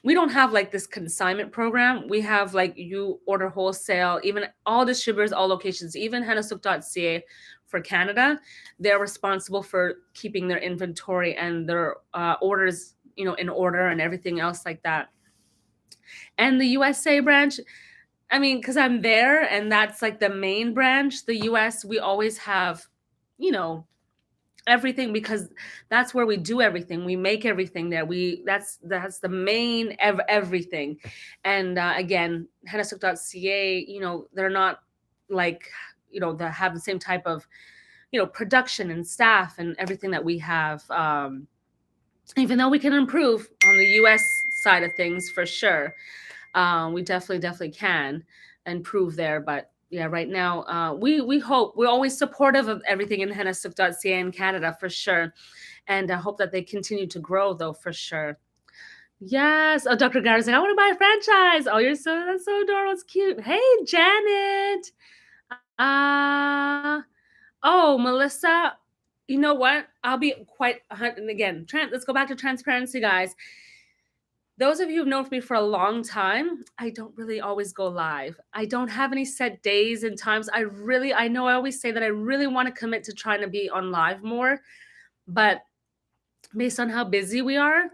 We don't have like this consignment program. We have like you order wholesale, even all distributors, all locations, even Hennasooq.ca for Canada, they're responsible for keeping their inventory and their orders, in order and everything else like that. And the USA branch, I mean, because I'm there and that's like the main branch, the US, we always have, everything, because that's where we do everything. We make everything there. That's the main everything. And again, Hennasooq.ca, they're not like, they have the same type of, production and staff and everything that we have. Even though we can improve on the US side of things for sure. We definitely can improve there. But yeah, right now, we hope, we're always supportive of everything in Hennasooq.ca in Canada for sure. And I hope that they continue to grow though, for sure. Yes. Oh, Dr. Gar's like, I want to buy a franchise. Oh, that's so adorable. It's cute. Hey, Janet. Oh, Melissa, you know what? I'll be quite, and again, let's go back to transparency, guys. Those of you who've known me for a long time, I don't really always go live. I don't have any set days and times. I know I always say that I really want to commit to trying to be on live more, but based on how busy we are,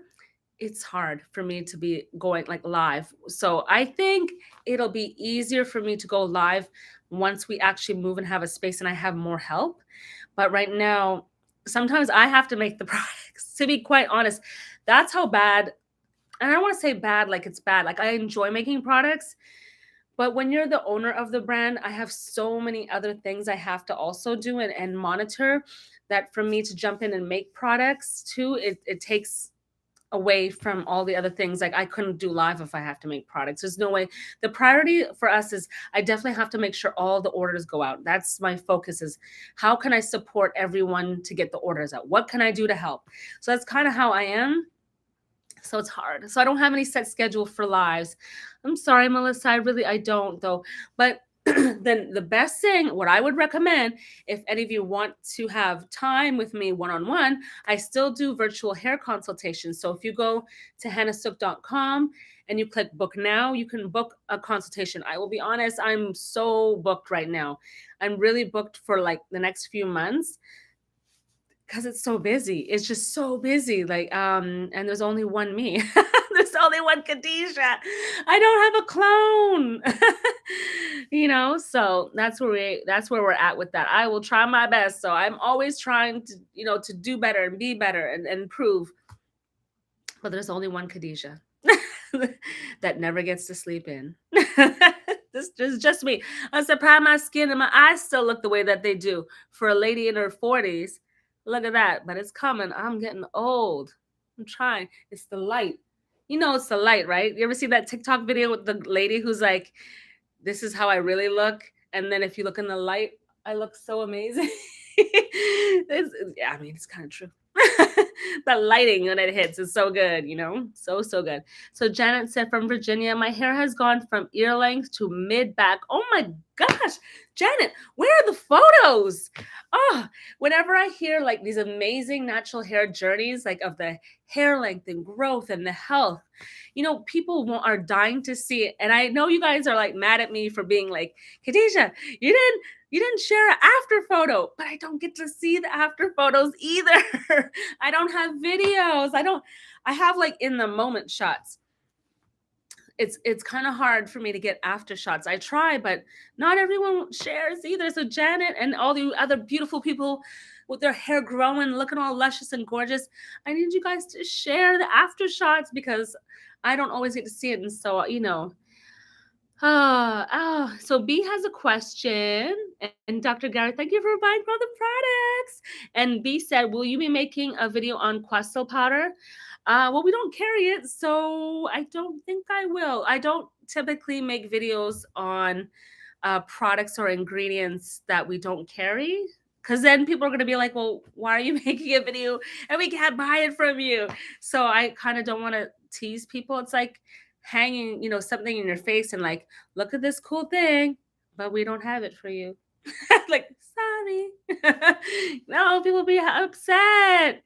it's hard for me to be going like live. So I think it'll be easier for me to go live once we actually move and have a space and I have more help. But right now, sometimes I have to make the products, to be quite honest. That's how bad. And I don't want to say bad like it's bad. Like I enjoy making products, but when you're the owner of the brand, I have so many other things I have to also do and monitor, that for me to jump in and make products too, it takes away from all the other things. Like I couldn't do live if I have to make products. There's no way. The priority for us is I definitely have to make sure all the orders go out. That's my focus, is how can I support everyone to get the orders out? What can I do to help? So that's kind of how I am. So it's hard. So I don't have any set schedule for lives. I'm sorry, Melissa. I don't though. But then the best thing, what I would recommend, if any of you want to have time with me one-on-one, I still do virtual hair consultations. So if you go to hennasooq.com and you click book now, you can book a consultation. I will be honest, I'm so booked right now. I'm really booked for like the next few months, because it's so busy. It's just so busy. Like, and there's only one me. There's only one Khadija. I don't have a clone. So that's where we're at with that. I will try my best. So I'm always trying to, to do better and be better and improve. But there's only one Khadija that never gets to sleep in. This is just me. I'm surprised my skin and my eyes still look the way that they do for a lady in her 40s. Look at that. But it's coming. I'm getting old. I'm trying. It's the light. It's the light, right? You ever see that TikTok video with the lady who's like, this is how I really look? And then if you look in the light, I look so amazing. Yeah, I mean, it's kind of true. The lighting when it hits is so good, so good. So Janet said from Virginia, my hair has gone from ear length to mid back. Oh my gosh, Janet, where are the photos? Oh, whenever I hear like these amazing natural hair journeys, like of the hair length and growth and the health, people are dying to see it. And I know you guys are like mad at me for being like, Khadija, you didn't share an after photo, but I don't get to see the after photos either. I don't have videos. I have like in the moment shots. It's kind of hard for me to get after shots. I try, but not everyone shares either. So Janet and all the other beautiful people with their hair growing, looking all luscious and gorgeous, I need you guys to share the after shots because I don't always get to see it. And so, so B has a question, and Dr. Garrett, thank you for buying all the products. And B said, will you be making a video on Questel powder? Well, we don't carry it, so I don't think I will. I don't typically make videos on products or ingredients that we don't carry, because then people are going to be like, well, why are you making a video and we can't buy it from you? So I kind of don't want to tease people. It's like hanging, something in your face and like, look at this cool thing, but we don't have it for you. Like, sorry. No, people be upset.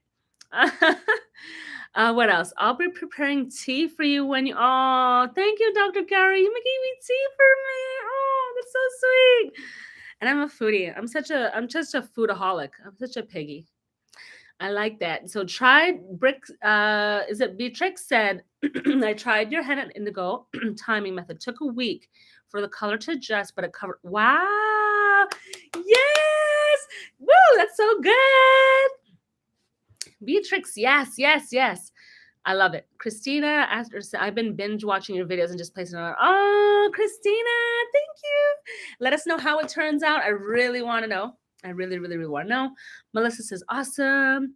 What else? I'll be preparing tea for you when you. Oh, thank you, Dr. Gary. You making me tea for me. Oh, that's so sweet. And I'm a foodie. I'm just a foodaholic. I'm such a piggy. I like that. So tried brick. Is it Beatrix said? I tried your henna indigo timing method. Took a week for the color to adjust, but it covered. Wow. Yes. Woo. That's so good. Beatrix, yes. I love it. Christina asked her, I've been binge watching your videos and just placing on. Oh, Christina, thank you. Let us know how it turns out. I really want to know. I really, really, really want to know. Melissa says, awesome.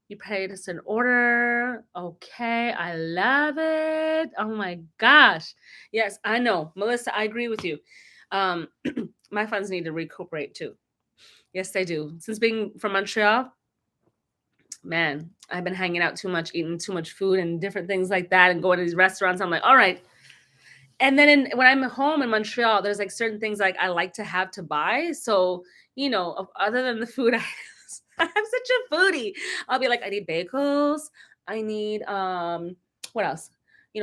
You paid us an order. Okay, I love it. Oh my gosh. Yes, I know. Melissa, I agree with you. My funds need to recuperate too. Yes, they do. Since being from Montreal, man, I've been hanging out too much, eating too much food and different things like that, and going to these restaurants. I'm like, all right. And then when I'm home in Montreal, there's like certain things like I like to have to buy. So, other than the food, I'm such a foodie. I'll be like, I need bagels. I need what else?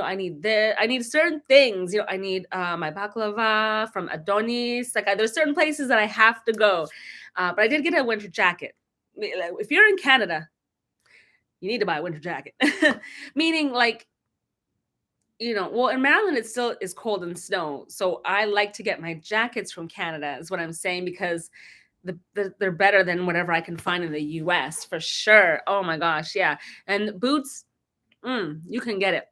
I need certain things. I need my baklava from Adonis. Like there's certain places that I have to go. But I did get a winter jacket. If you're in Canada, you need to buy a winter jacket. Meaning like, well, in Maryland, it still is cold and snow. So I like to get my jackets from Canada is what I'm saying, because they're better than whatever I can find in the US for sure. Oh my gosh. Yeah. And boots, you can get it.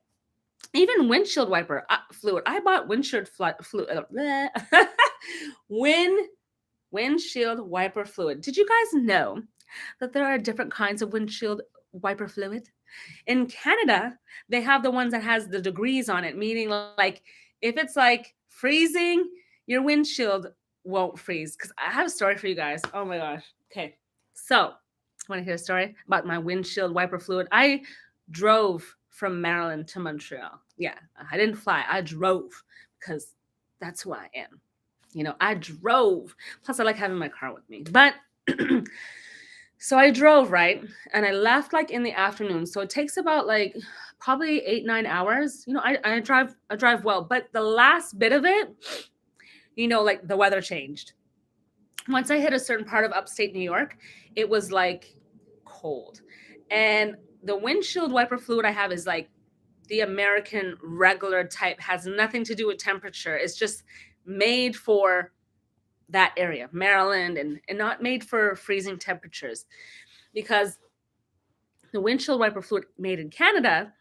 Even windshield wiper fluid. I bought windshield fluid. Windshield wiper fluid. Did you guys know that there are different kinds of windshield wiper fluid? In Canada, they have the ones that has the degrees on it, meaning like if it's like freezing, your windshield won't freeze. Because I have a story for you guys. Oh my gosh. Okay. So, want to hear a story about my windshield wiper fluid? I drove from Maryland to Montreal. Yeah, I didn't fly. I drove because that's who I am. I drove. Plus, I like having my car with me. But so I drove, right? And I left like in the afternoon. So it takes about like probably 8-9 hours. I drive well. But the last bit of it, like the weather changed. Once I hit a certain part of upstate New York, it was like cold. And the windshield wiper fluid I have is like the American regular type, has nothing to do with temperature. It's just made for that area, Maryland, and not made for freezing temperatures, because the windshield wiper fluid made in Canada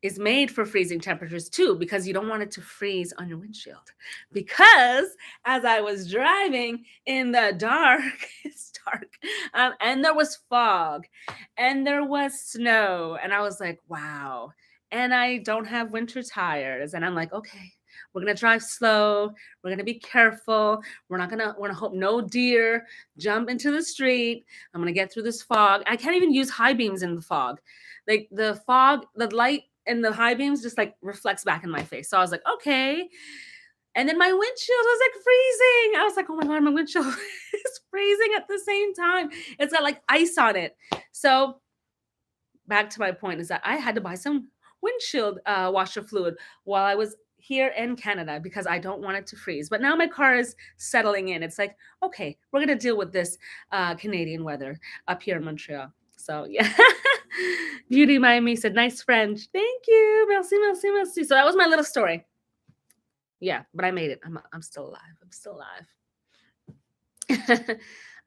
is made for freezing temperatures too, because you don't want it to freeze on your windshield. Because as I was driving in the dark, it's dark, and there was fog and there was snow, and I was like, wow. And I don't have winter tires, and I'm like, okay, We're gonna drive slow. We're gonna be careful. We're gonna hope no deer jump into the street. I'm gonna get through this fog. I can't even use high beams in the fog. Like the fog, the light and the high beams just like reflects back in my face. So I was like, okay. And then my windshield was like freezing. I was like, oh my God, my windshield is freezing at the same time. It's got like ice on it. So back to my point is that I had to buy some windshield washer fluid while I was here in Canada because I don't want it to freeze. But now my car is settling in. It's like, okay, we're going to deal with this Canadian weather up here in Montreal. So yeah. Beauty Miami said, nice French. Thank you. Merci, merci, merci. So that was my little story. Yeah, but I made it. I'm still alive. I'm still alive.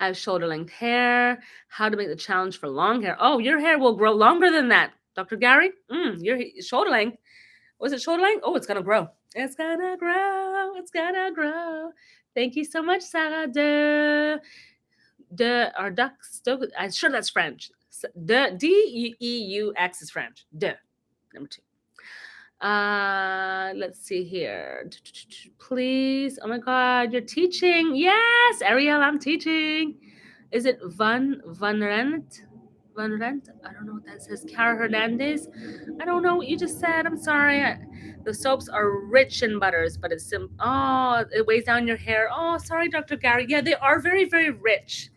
I have shoulder length hair. How to make the challenge for long hair. Oh, your hair will grow longer than that, Dr. Gary. Your shoulder length. Was it shoulder length? Oh, it's gonna grow. It's gonna grow. It's gonna grow. Thank you so much, Sarah. Our ducks. I'm sure that's French. Deux is French. De. Number 2. Let's see here. Please. Oh my God, you're teaching. Yes, Ariel, I'm teaching. Is it Van Rent? Van Rent? I don't know what that says. Cara Hernandez? I don't know what you just said. I'm sorry. The soaps are rich in butters, but it's oh, it weighs down your hair. Oh, sorry, Dr. Gary. Yeah, they are very, very rich.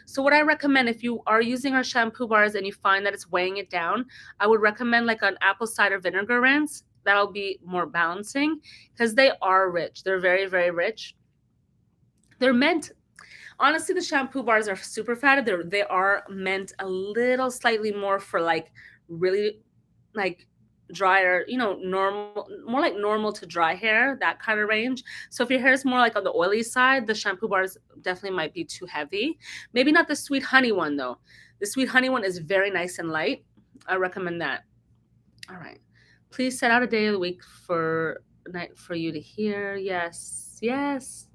So what I recommend if you are using our shampoo bars and you find that it's weighing it down, I would recommend like an apple cider vinegar rinse. That'll be more balancing because they are rich. They're very, very rich. They're meant, honestly, the shampoo bars are super fatty. They are meant a little slightly more for like really like drier, normal, more like normal to dry hair, that kind of range. So if your hair is more like on the oily side, the shampoo bars definitely might be too heavy. Maybe not the sweet honey one though. The sweet honey one is very nice and light. I recommend that. All right. Please set out a day of the week for you to hear. Yes. Yes.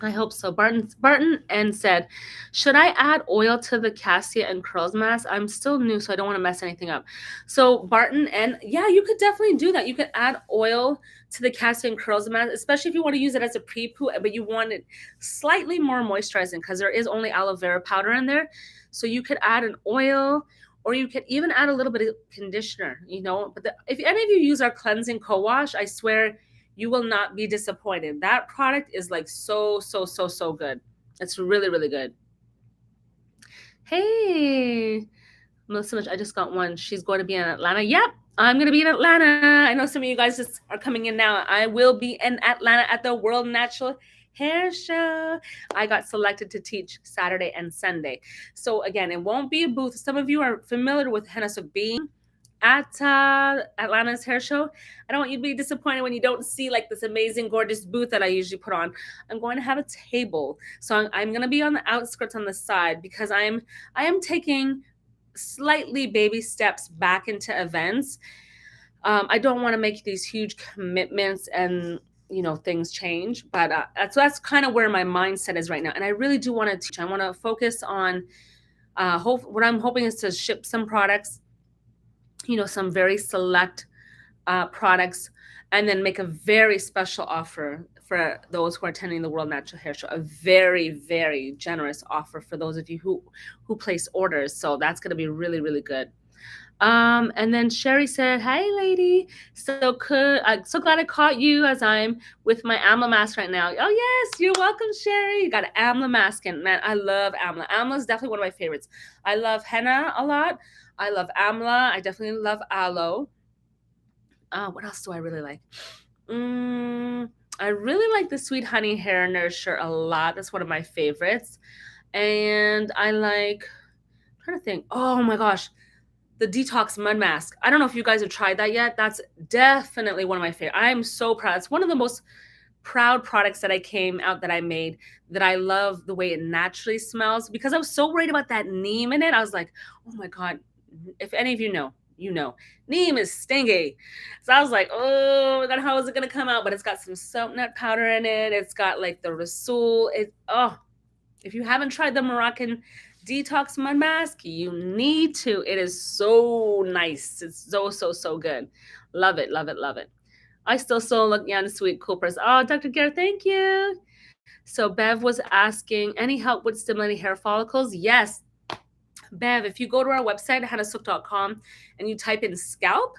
I hope so. Barton N said, should I add oil to the cassia and curls mask? I'm still new, so I don't want to mess anything up. So Barton N, yeah, you could definitely do that. You could add oil to the cassia and curls mask, especially if you want to use it as a pre-poo, but you want it slightly more moisturizing because there is only aloe vera powder in there. So you could add an oil, or you could even add a little bit of conditioner, But if any of you use our cleansing co-wash, I swear you will not be disappointed. That product is like so good. It's really, really good. Hey, Melissa, I just got one. She's going to be in Atlanta. Yep, I'm going to be in Atlanta. I know some of you guys just are coming in now. I will be in Atlanta at the World Natural Hair Show. I got selected to teach Saturday and Sunday. So again, it won't be a booth. Some of you are familiar with Hennasooq being at Atlanta's hair show. I don't want you to be disappointed when you don't see like this amazing, gorgeous booth that I usually put on. I'm going to have a table. So I'm going to be on the outskirts on the side because I am taking slightly baby steps back into events. I don't want to make these huge commitments and things change, but that's kind of where my mindset is right now. And I really do want to teach. I want to focus on what I'm hoping is to ship some products, some very select products, and then make a very special offer for those who are attending the World Natural Hair Show. A very, very generous offer for those of you who place orders. So that's going to be really, really good. And then Sherry said, "Hey, lady. So so glad I caught you as I'm with my AMLA mask right now." Oh yes, you're welcome, Sherry. You got an AMLA mask, and man, I love AMLA. AMLA is definitely one of my favorites. I love henna a lot. I love AMLA. I definitely love aloe. What else do I really like? I really like the Sweet Honey Hair Nourisher a lot. That's one of my favorites. And I like, I'm trying to think. Oh my gosh, the Detox Mud Mask. I don't know if you guys have tried that yet. That's definitely one of my favorites. I'm so proud. It's one of the most proud products that I made, that I love the way it naturally smells, because I was so worried about that neem in it. I was like, oh my God, if any of you know, neem is stingy. So I was like, oh my God, how is it going to come out? But it's got some soap nut powder in it. It's got like the Rasul. If you haven't tried the Moroccan Detox Mud Mask, you need to. It is so nice. It's so good. Love it, love it, love it. I still look young, sweet, cool person. Oh, Dr. Garrett, thank you. So Bev was asking, any help with stimulating hair follicles? Yes. Bev, if you go to our website, hennasooq.com, and you type in scalp,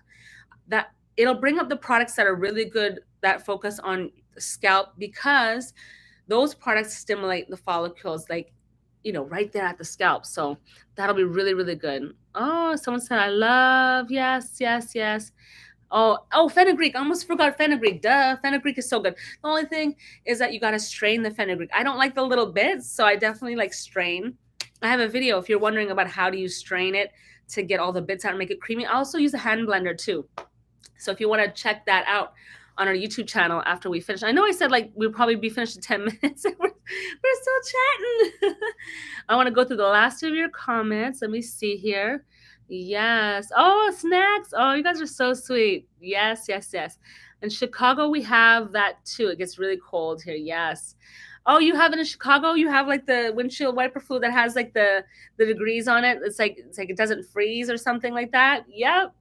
that it'll bring up the products that are really good that focus on scalp, because those products stimulate the follicles, like, right there at the scalp. So that'll be really, really good. Oh, someone said, I love, yes, yes, yes. Oh, fenugreek. I almost forgot fenugreek. Duh, fenugreek is so good. The only thing is that you got to strain the fenugreek. I don't like the little bits, so I definitely like strain. I have a video if you're wondering about how do you strain it to get all the bits out and make it creamy. I also use a hand blender too. So if you want to check that out on our YouTube channel after we finish. I know I said like we'll probably be finished in 10 minutes and we're still chatting. I want to go through the last of your comments. Let me see here. Yes. Oh, snacks. Oh, you guys are so sweet. Yes, yes, yes. In Chicago, we have that too. It gets really cold here. Yes. Oh, you have it in Chicago? You have like the windshield wiper fluid that has like the degrees on it. It's like it doesn't freeze or something like that. Yep.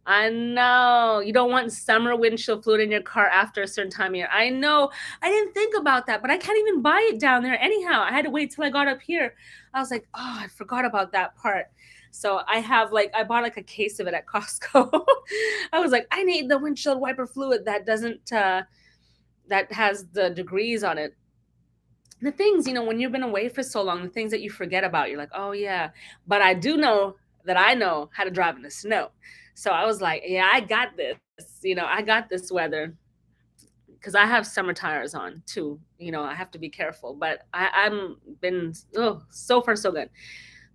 I know. You don't want summer windshield fluid in your car after a certain time of year. I know. I didn't think about that, but I can't even buy it down there anyhow. I had to wait till I got up here. I was like, oh, I forgot about that part. So I bought like a case of it at Costco. I was like, I need the windshield wiper fluid that doesn't, that has the degrees on it. The things, when you've been away for so long, the things that you forget about, you're like, oh yeah. But I do know that I know how to drive in the snow. So I was like, yeah, I got this. I got this weather, because I have summer tires on too. I have to be careful, but I'm been, so far so good.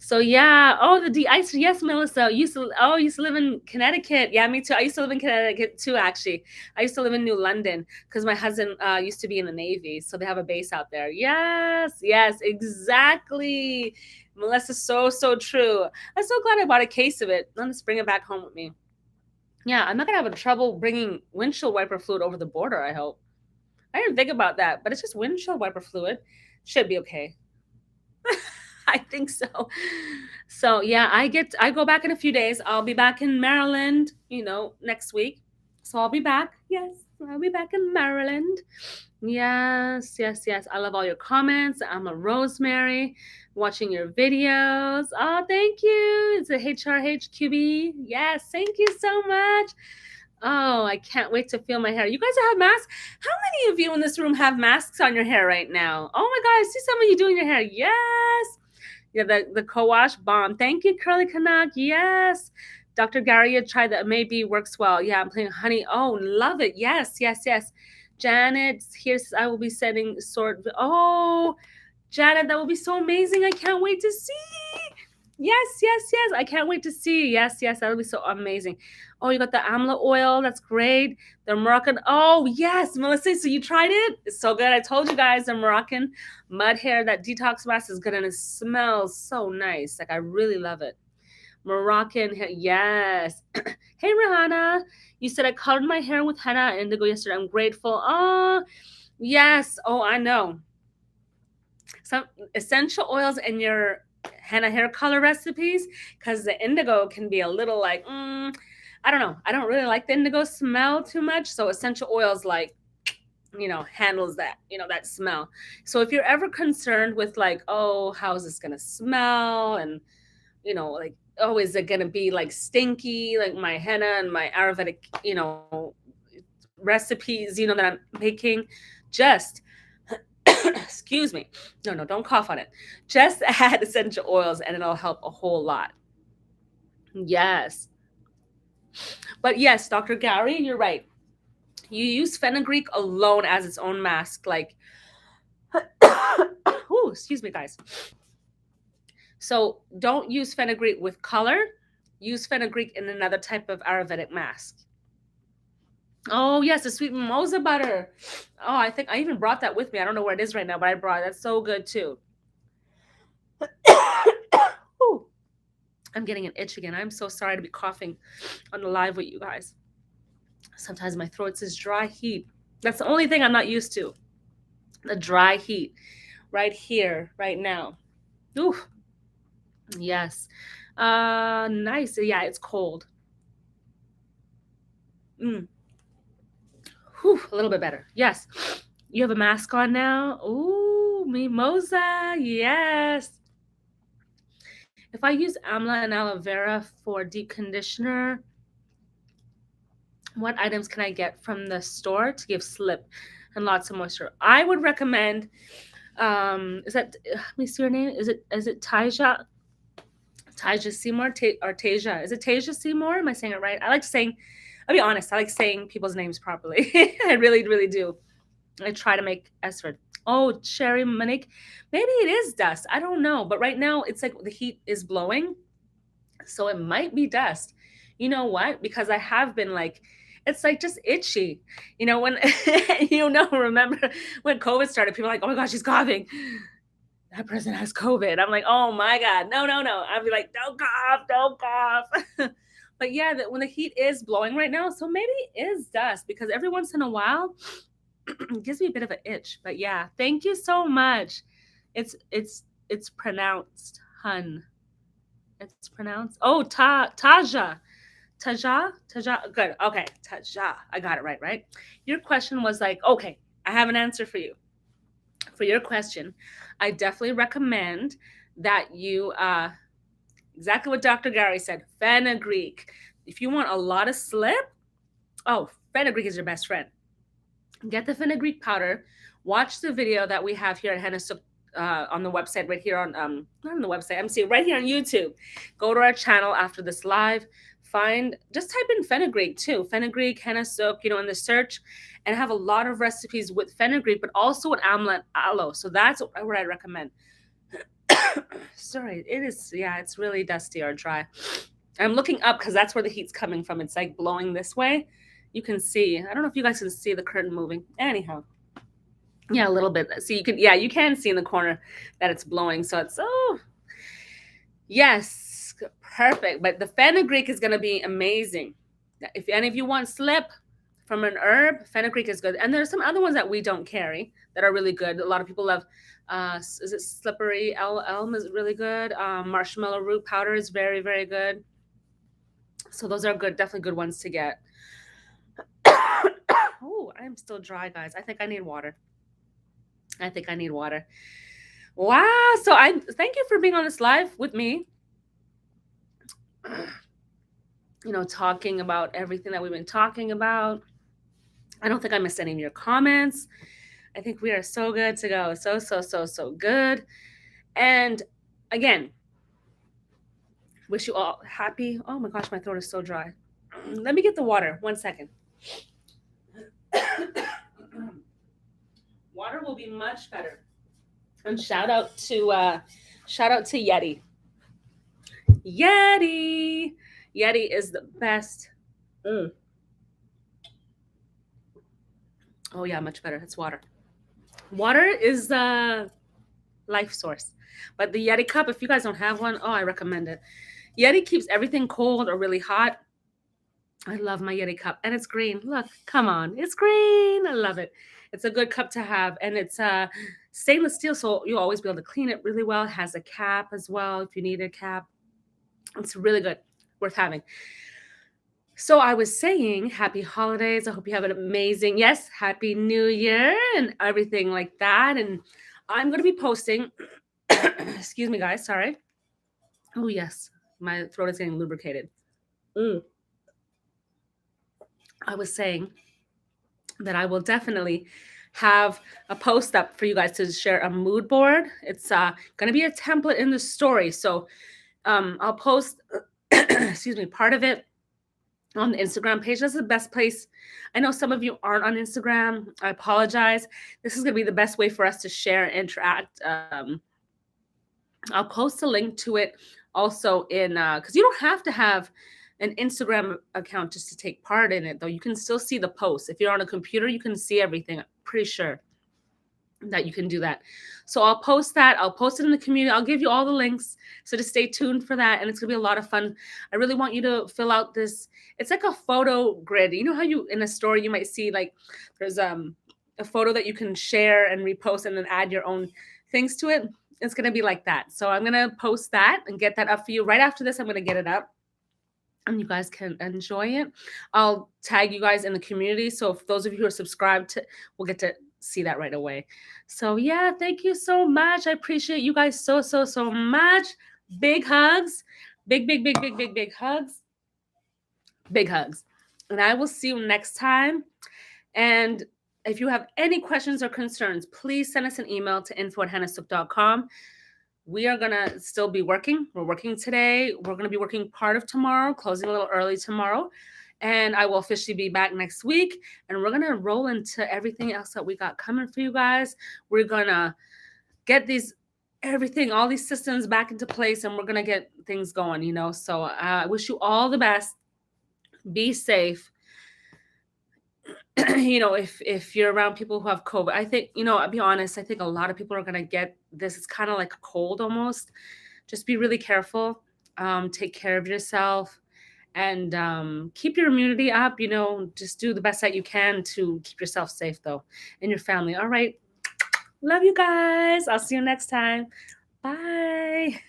So yeah. Oh, the de-ice. Yes, Melissa. Used to live in Connecticut. Yeah, me too. I used to live in Connecticut too, actually. I used to live in New London because my husband used to be in the Navy, so they have a base out there. Yes, yes, exactly. Melissa, so true. I'm so glad I bought a case of it. Let us bring it back home with me. Yeah, I'm not gonna have trouble bringing windshield wiper fluid over the border, I hope. I didn't think about that, but it's just windshield wiper fluid. Should be okay. I think so. So yeah, I go back in a few days. I'll be back in Maryland, next week. So I'll be back. Yes, I'll be back in Maryland. Yes, yes, yes. I love all your comments. I'm a Rosemary, watching your videos. Oh, thank you. It's a HRHQB. Yes, thank you so much. Oh, I can't wait to feel my hair. You guys have masks? How many of you in this room have masks on your hair right now? Oh my God, I see some of you doing your hair. Yes. Yeah, the co-wash bomb. Thank you, Curly Canuck. Yes. Dr. Gary, you tried that. Maybe works well. Yeah, I'm playing honey. Oh, love it. Yes, yes, yes. Janet, here's, I will be sending sort. Oh, Janet, that will be so amazing. I can't wait to see. Yes, yes, yes. I can't wait to see. Yes, yes, that'll be so amazing. Oh, you got the amla oil. That's great. The Moroccan. Oh, yes, Melissa. So you tried it? It's so good. I told you guys the Moroccan mud hair, that detox mask is good and it smells so nice. Like, I really love it. Moroccan hair. Yes. Hey, Rihanna. You said I colored my hair with henna and indigo yesterday. I'm grateful. Oh, yes. Oh, I know. Some essential oils in your henna hair color recipes, because the indigo can be a little like, I don't know. I don't really like the indigo smell too much. So essential oils like, handles that, that smell. So if you're ever concerned with like, oh, how is this going to smell? And, like, oh, is it going to be like stinky, like my henna and my Ayurvedic, recipes, that I'm making? Just excuse me. No, don't cough on it. Just add essential oils and it'll help a whole lot. Yes. But yes, Dr. Gary, you're right. You use fenugreek alone as its own mask. Like, oh, excuse me, guys. So don't use fenugreek with color. Use fenugreek in another type of Ayurvedic mask. Oh, yes, the sweet mimosa butter. Oh, I think I even brought that with me. I don't know where it is right now, but I brought it. That's so good too. I'm getting an itch again. I'm so sorry to be coughing on the live with you guys. Sometimes my throat says dry heat. That's the only thing I'm not used to. The dry heat right here, right now. Ooh. Yes. Nice. Yeah, it's cold. Whew, a little bit better. Yes. You have a mask on now? Ooh, mimosa. Yes. If I use amla and aloe vera for deep conditioner, what items can I get from the store to give slip and lots of moisture? I would recommend, is that, let me see your name. Is it Taja Seymour or Tasia? Is it Tasia Seymour? Am I saying it right? I'll be honest, I like saying people's names properly. I really, really do. I try to make Esford. Oh, Sherry Monique. Maybe it is dust. I don't know. But right now it's like the heat is blowing. So it might be dust. You know what? Because I have been like, it's like just itchy. When remember when COVID started, people are like, oh my gosh, she's coughing. That person has COVID. I'm like, oh my God. No, no, no. I'd be like, don't cough, don't cough. But yeah, when the heat is blowing right now, so maybe it is dust because every once in a while it gives me a bit of an itch. But yeah, thank you so much. It's pronounced hun. It's pronounced Taja. Taja. Good. Okay, Taja. I got it right? Your question was like, okay, I have an answer for you. For your question, I definitely recommend that you exactly what Dr. Gary said, fenugreek. If you want a lot of slip, fenugreek is your best friend. Get the fenugreek powder. Watch the video that we have here at Hennasooq on the website right here on not on the website. I'm seeing right here on YouTube. Go to our channel after this live. Just type in fenugreek too. Fenugreek, Hennasooq, in the search, and have a lot of recipes with fenugreek, but also with amla and aloe. So that's what I recommend. Sorry, it's really dusty or dry. I'm looking up because that's where the heat's coming from. It's like blowing this way. You can see. I don't know if you guys can see the curtain moving. Anyhow. Yeah, a little bit. So you can see in the corner that it's blowing. So yes, perfect. But the fenugreek is going to be amazing. If any of you want slip from an herb, fenugreek is good. And there's some other ones that we don't carry that are really good. A lot of people love, is it slippery elm is really good. Marshmallow root powder is very, very good. So those are good, definitely good ones to get. Oh, I'm still dry, guys. I think I need water. Wow. So thank you for being on this live with me. Talking about everything that we've been talking about. I don't think I missed any of your comments. I think we are so good to go. So good. And again, wish you all happy. Oh my gosh, my throat is so dry. Let me get the water. 1 second. Water will be much better. And shout out to Yeti. Yeti is the best. Oh yeah, much better. It's water. Water is the life source. But the Yeti cup, if you guys don't have one, I recommend it. Yeti keeps everything cold or really hot. I love my Yeti cup. And it's green. Look, come on. It's green. I love it. It's a good cup to have. And it's stainless steel, so you'll always be able to clean it really well. It has a cap as well if you need a cap. It's really good. Worth having. So I was saying happy holidays. I hope you have an amazing, yes, happy new year and everything like that. And I'm going to be posting, excuse me, guys, sorry. Oh, yes, my throat is getting lubricated. I was saying that I will definitely have a post up for you guys to share a mood board. It's going to be a template in the story. So I'll post, excuse me, part of it on the Instagram page. That's the best place. I know some of you aren't on Instagram. I apologize. This is going to be the best way for us to share and interact. I'll post a link to it also in, because you don't have to have an Instagram account just to take part in it, though. You can still see the posts. If you're on a computer, you can see everything. I'm pretty sure that you can do that. So I'll post that. I'll post it in the community. I'll give you all the links. So just stay tuned for that. And it's going to be a lot of fun. I really want you to fill out this. It's like a photo grid. You know how you, in a story, you might see like there's a photo that you can share and repost and then add your own things to it. It's going to be like that. So I'm going to post that and get that up for you. Right after this, I'm going to get it up. and you guys can enjoy it. I'll tag you guys in the community. So if those of you who are subscribed to, will get to see that right away. So yeah, thank you so much. I appreciate you guys so, so, so much. Big hugs. Big, big, big, big, big, big hugs. Big hugs. And I will see you next time. And if you have any questions or concerns, please send us an email to info@hennasooq.com. We are going to still be working. We're working today. We're going to be working part of tomorrow, closing a little early tomorrow. And I will officially be back next week. And we're going to roll into everything else that we got coming for you guys. We're going to get all these systems back into place, and we're going to get things going, you know. So I wish you all the best. Be safe. You know, if you're around people who have COVID, I think, you know, I'll be honest, I think a lot of people are gonna get this. It's kind of like a cold almost. Just be really careful. Take care of yourself, and keep your immunity up. You know, just do the best that you can to keep yourself safe, though, and your family. All right. Love you guys. I'll see you next time. Bye.